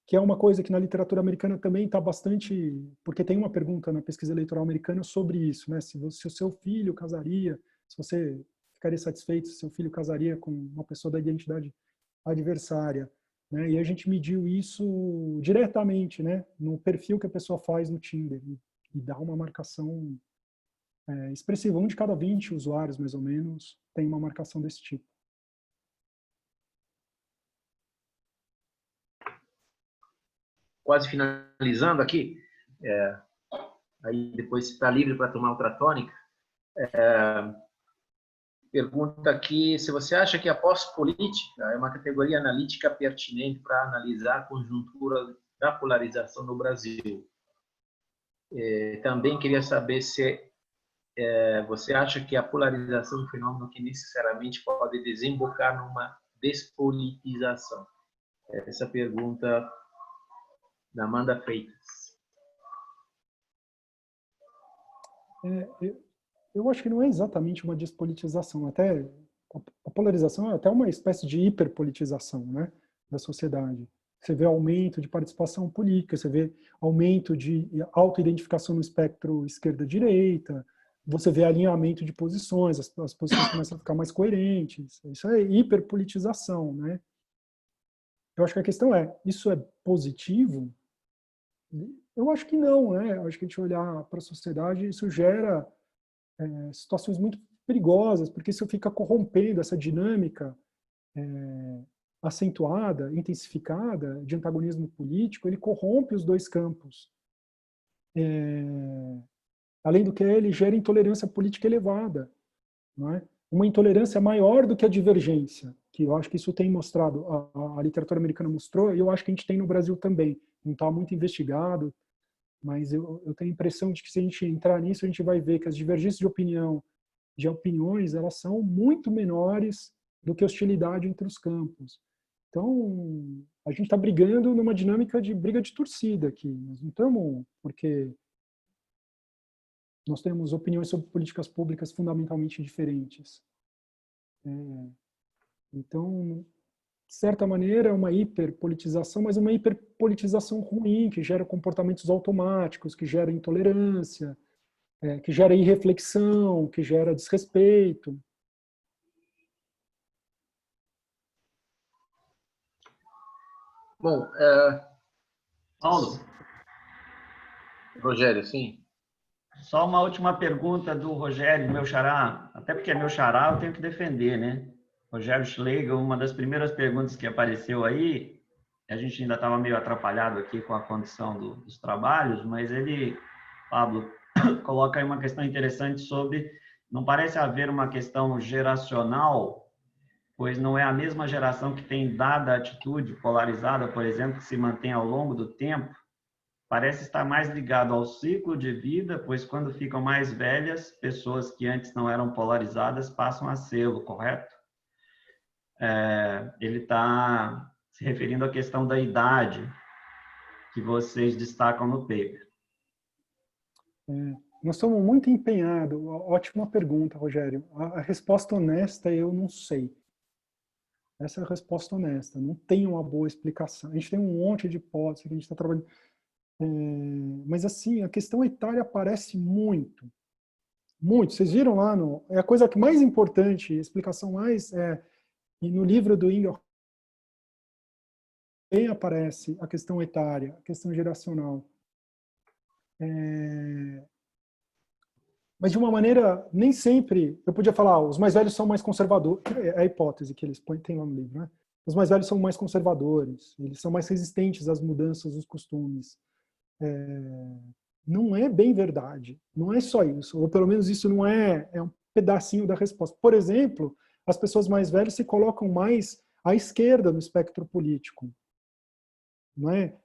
que é uma coisa que na literatura americana também está bastante... Porque tem uma pergunta na pesquisa eleitoral americana sobre isso, né? Se o seu filho casaria, se você ficaria satisfeito se seu filho casaria com uma pessoa da identidade adversária, né? E a gente mediu isso diretamente, né? No perfil que a pessoa faz no Tinder, e dá uma marcação expressiva. 1 de cada 20 usuários, mais ou menos, tem uma marcação desse tipo. Quase finalizando aqui, aí depois está livre para tomar outra tônica. Pergunta aqui se você acha que a pós-política é uma categoria analítica pertinente para analisar a conjuntura da polarização no Brasil. Também queria saber se você acha que a polarização é um fenômeno que necessariamente pode desembocar numa despolitização. Essa pergunta da Amanda Freitas. Eu acho que não é exatamente uma despolitização, até a polarização é até uma espécie de hiperpolitização, né, da sociedade. Você vê aumento de participação política, você vê aumento de autoidentificação no espectro esquerda-direita, você vê alinhamento de posições, as posições começam a ficar mais coerentes. Isso é hiperpolitização, né? Eu acho que a questão isso é positivo? Eu acho que não, né? Eu acho que a gente olhar para a sociedade, isso gera situações muito perigosas, porque isso fica corrompendo essa dinâmica acentuada, intensificada de antagonismo político, ele corrompe os dois campos. Além do que, ele gera intolerância política elevada, não é? Uma intolerância maior do que a divergência, que eu acho que isso tem mostrado, a literatura americana mostrou, e eu acho que a gente tem no Brasil também. Não está muito investigado, mas eu tenho a impressão de que se a gente entrar nisso, a gente vai ver que as divergências de opiniões, elas são muito menores do que a hostilidade entre os campos. Então, a gente está brigando numa dinâmica de briga de torcida aqui. Nós não estamos porque nós temos opiniões sobre políticas públicas fundamentalmente diferentes. Então, de certa maneira, é uma hiperpolitização, mas uma hiperpolitização ruim, que gera comportamentos automáticos, que gera intolerância, que gera irreflexão, que gera desrespeito. Bom, Paulo, Rogério, sim. Só uma última pergunta do Rogério, meu xará. Até porque é meu xará, eu tenho que defender, né? Rogério Schlegel, uma das primeiras perguntas que apareceu aí, a gente ainda estava meio atrapalhado aqui com a condição dos trabalhos, mas ele, Pablo, coloca aí uma questão interessante sobre, não parece haver uma questão geracional, pois não é a mesma geração que tem dada atitude polarizada, por exemplo, que se mantém ao longo do tempo, parece estar mais ligado ao ciclo de vida, pois quando ficam mais velhas, pessoas que antes não eram polarizadas passam a ser, correto? Ele está se referindo à questão da idade que vocês destacam no paper. Nós estamos muito empenhados. Ótima pergunta, Rogério. A resposta honesta eu não sei. Essa é a resposta honesta. Não tem uma boa explicação. A gente tem um monte de hipóteses que a gente está trabalhando. Mas assim, a questão etária aparece muito. Muito. Vocês viram lá, é a coisa que mais importante, a explicação mais... e no livro do Ingo também aparece a questão etária, a questão geracional. Mas de uma maneira, nem sempre, eu podia falar, os mais velhos são mais conservadores, é a hipótese que eles têm lá no livro, né? Os mais velhos são mais conservadores, eles são mais resistentes às mudanças dos costumes. Não é bem verdade, não é só isso, ou pelo menos isso não é um pedacinho da resposta. Por exemplo, as pessoas mais velhas se colocam mais à esquerda no espectro político. Não é?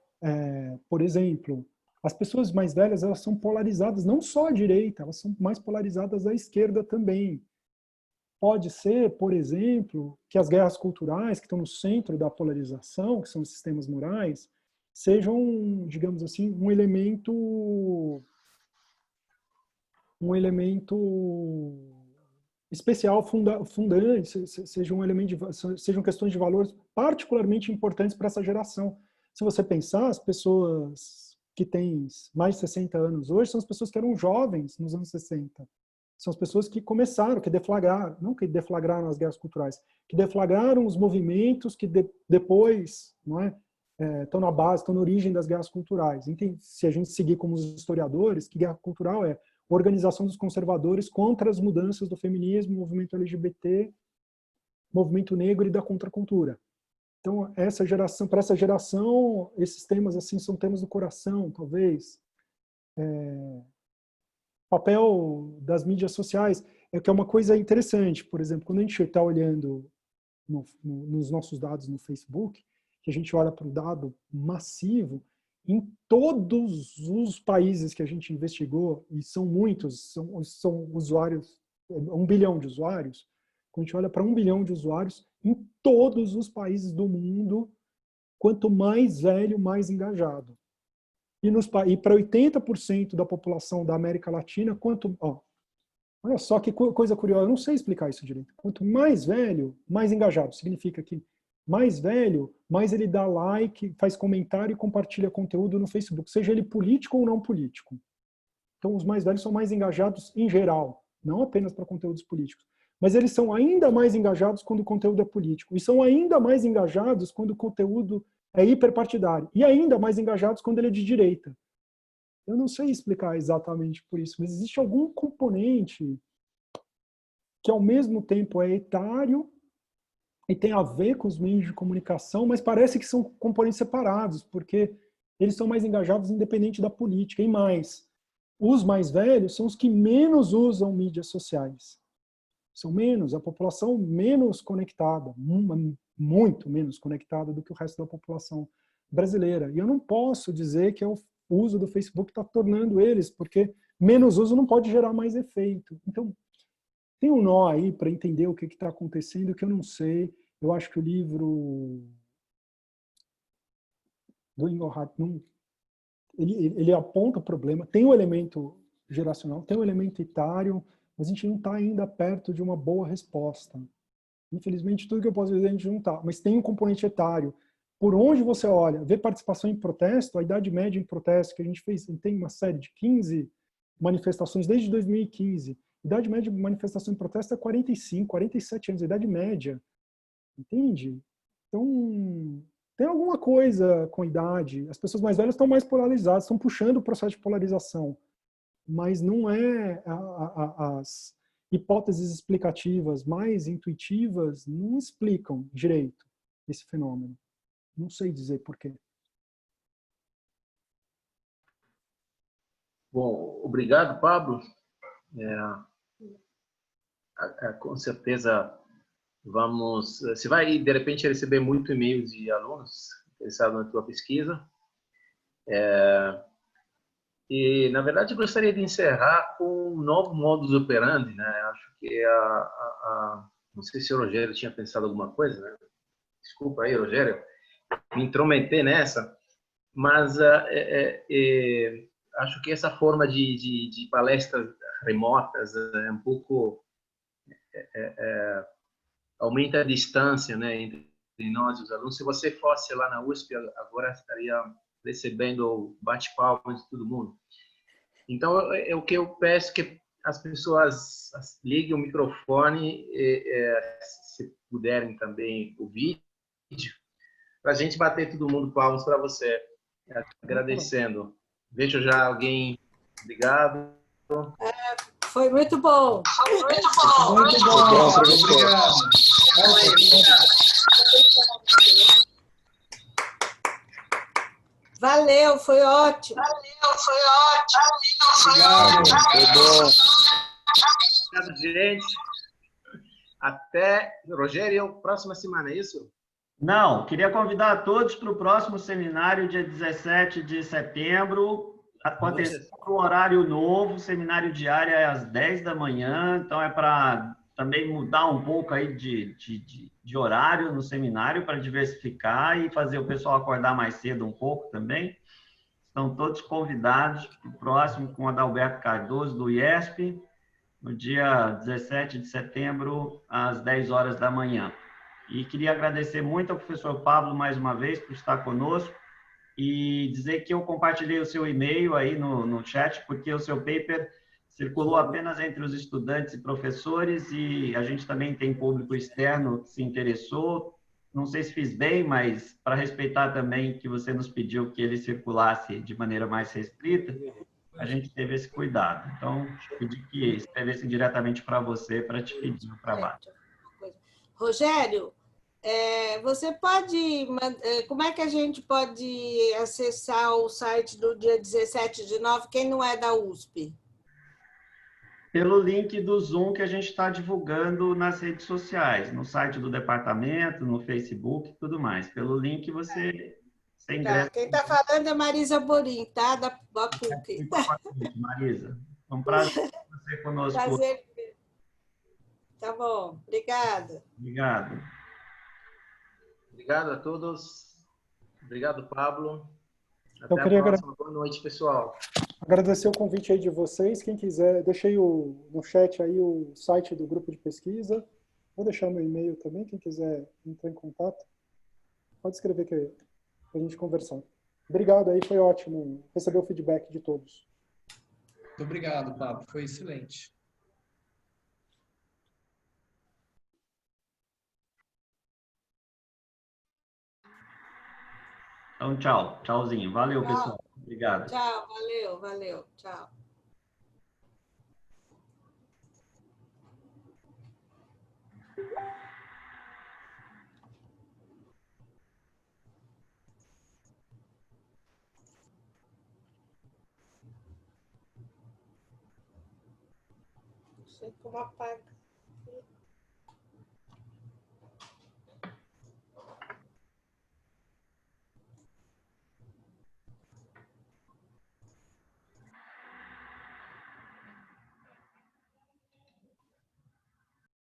Por exemplo, as pessoas mais velhas, elas são polarizadas, não só à direita, elas são mais polarizadas à esquerda também. Pode ser, por exemplo, que as guerras culturais, que estão no centro da polarização, que são os sistemas morais, sejam, digamos assim, um elemento especial, fundante, sejam questões de valores particularmente importantes para essa geração. Se você pensar, as pessoas que têm mais de 60 anos hoje são as pessoas que eram jovens nos anos 60. São as pessoas que começaram, que deflagraram, não que deflagraram as guerras culturais, que deflagraram os movimentos que depois, não é, estão na base, estão na origem das guerras culturais. Se a gente seguir como os historiadores, que guerra cultural é organização dos conservadores contra as mudanças do feminismo, movimento LGBT, movimento negro e da contracultura. Então, para essa geração, esses temas assim são temas do coração, talvez. Papel das mídias sociais que é uma coisa interessante. Por exemplo, quando a gente está olhando nos nossos dados no Facebook, que a gente olha para o dado massivo, em todos os países que a gente investigou, e são muitos, são usuários, 1 bilhão de usuários, quando a gente olha para 1 bilhão de usuários, em todos os países do mundo, quanto mais velho, mais engajado. E para 80% da população da América Latina, olha só que coisa curiosa, eu não sei explicar isso direito. Quanto mais velho, mais engajado. Significa que mais velho, mais ele dá like, faz comentário e compartilha conteúdo no Facebook, seja ele político ou não político. Então, os mais velhos são mais engajados em geral, não apenas para conteúdos políticos. Mas eles são ainda mais engajados quando o conteúdo é político. E são ainda mais engajados quando o conteúdo é hiperpartidário. E ainda mais engajados quando ele é de direita. Eu não sei explicar exatamente por isso, mas existe algum componente que ao mesmo tempo é etário e tem a ver com os meios de comunicação, mas parece que são componentes separados, porque eles são mais engajados independente da política. E mais, os mais velhos são os que menos usam mídias sociais. São menos, a população menos conectada, muito menos conectada do que o resto da população brasileira. E eu não posso dizer que o uso do Facebook está tornando eles, porque menos uso não pode gerar mais efeito. Então, tem um nó aí para entender o que está acontecendo, que eu não sei. Eu acho que o livro do Engelhardt, ele aponta o problema, tem um elemento geracional, tem um elemento etário, mas a gente não está ainda perto de uma boa resposta. Infelizmente, tudo que eu posso dizer a gente não está, mas tem um componente etário. Por onde você olha, vê participação em protesto, a idade média em protesto que a gente fez, tem uma série de 15 manifestações desde 2015. A idade média de manifestação em protesto é 45, 47 anos, a idade média. Entende? Então, tem alguma coisa com a idade. As pessoas mais velhas estão mais polarizadas, estão puxando o processo de polarização. Mas não é as hipóteses explicativas mais intuitivas não explicam direito esse fenômeno. Não sei dizer por quê. Bom, obrigado, Pablo. Com certeza vamos... Você vai, de repente, receber muito e-mails de alunos interessados na tua pesquisa. E, na verdade, eu gostaria de encerrar com um novo modus operandi, né? Acho que não sei se o Rogério tinha pensado alguma coisa, né? Desculpa aí, Rogério, me intrometer nessa, mas acho que essa forma de palestras remotas é um pouco aumenta a distância, né, entre nós e os alunos. Se você fosse lá na USP, agora estaria recebendo bate-palmas de todo mundo. Então, o que eu peço é que as pessoas liguem o microfone, se puderem também o vídeo, para a gente bater todo mundo palmas para você, agradecendo. Vejo já alguém. Obrigado. Foi muito bom. Muito bom. Obrigado. Valeu, foi ótimo. Obrigado. Foi bom. Obrigado, gente. Até, Rogério, próxima semana, é isso? Não, queria convidar todos para o próximo seminário, dia 17 de setembro, acontecendo um horário novo, seminário diário é às 10 da manhã, então é para também mudar um pouco aí de horário no seminário, para diversificar e fazer o pessoal acordar mais cedo um pouco também. Estão todos convidados para o próximo com o Adalberto Cardoso, do IESP, no dia 17 de setembro, às 10 horas da manhã. E queria agradecer muito ao professor Pablo mais uma vez por estar conosco e dizer que eu compartilhei o seu e-mail aí no chat, porque o seu paper circulou apenas entre os estudantes e professores e a gente também tem público externo que se interessou. Não sei se fiz bem, mas para respeitar também que você nos pediu que ele circulasse de maneira mais restrita, a gente teve esse cuidado. Então, pedi que escrevessem diretamente para você para te pedir o trabalho. Rogério, você pode... Como é que a gente pode acessar o site do dia 17/9, quem não é da USP? Pelo link do Zoom que a gente está divulgando nas redes sociais, no site do departamento, no Facebook e tudo mais. Pelo link você ingressa. Quem está falando é Marisa Borim, tá? Da PUC. Marisa, é um prazer ter você conosco. Prazer. Tá bom, obrigada. Obrigado. Obrigado a todos. Obrigado, Pablo. Eu Até queria a próxima. Boa noite, pessoal. agradecer o convite aí de vocês. Quem quiser, deixei no chat aí o site do grupo de pesquisa. Vou deixar meu e-mail também, quem quiser entrar em contato. Pode escrever que a gente conversar. Obrigado aí, foi ótimo receber o feedback de todos. Muito obrigado, Pablo. Foi excelente. Então, tchau. Tchauzinho. Valeu, Tchau. pessoal. Obrigado. Tchau, valeu. Tchau. Não sei como apaga.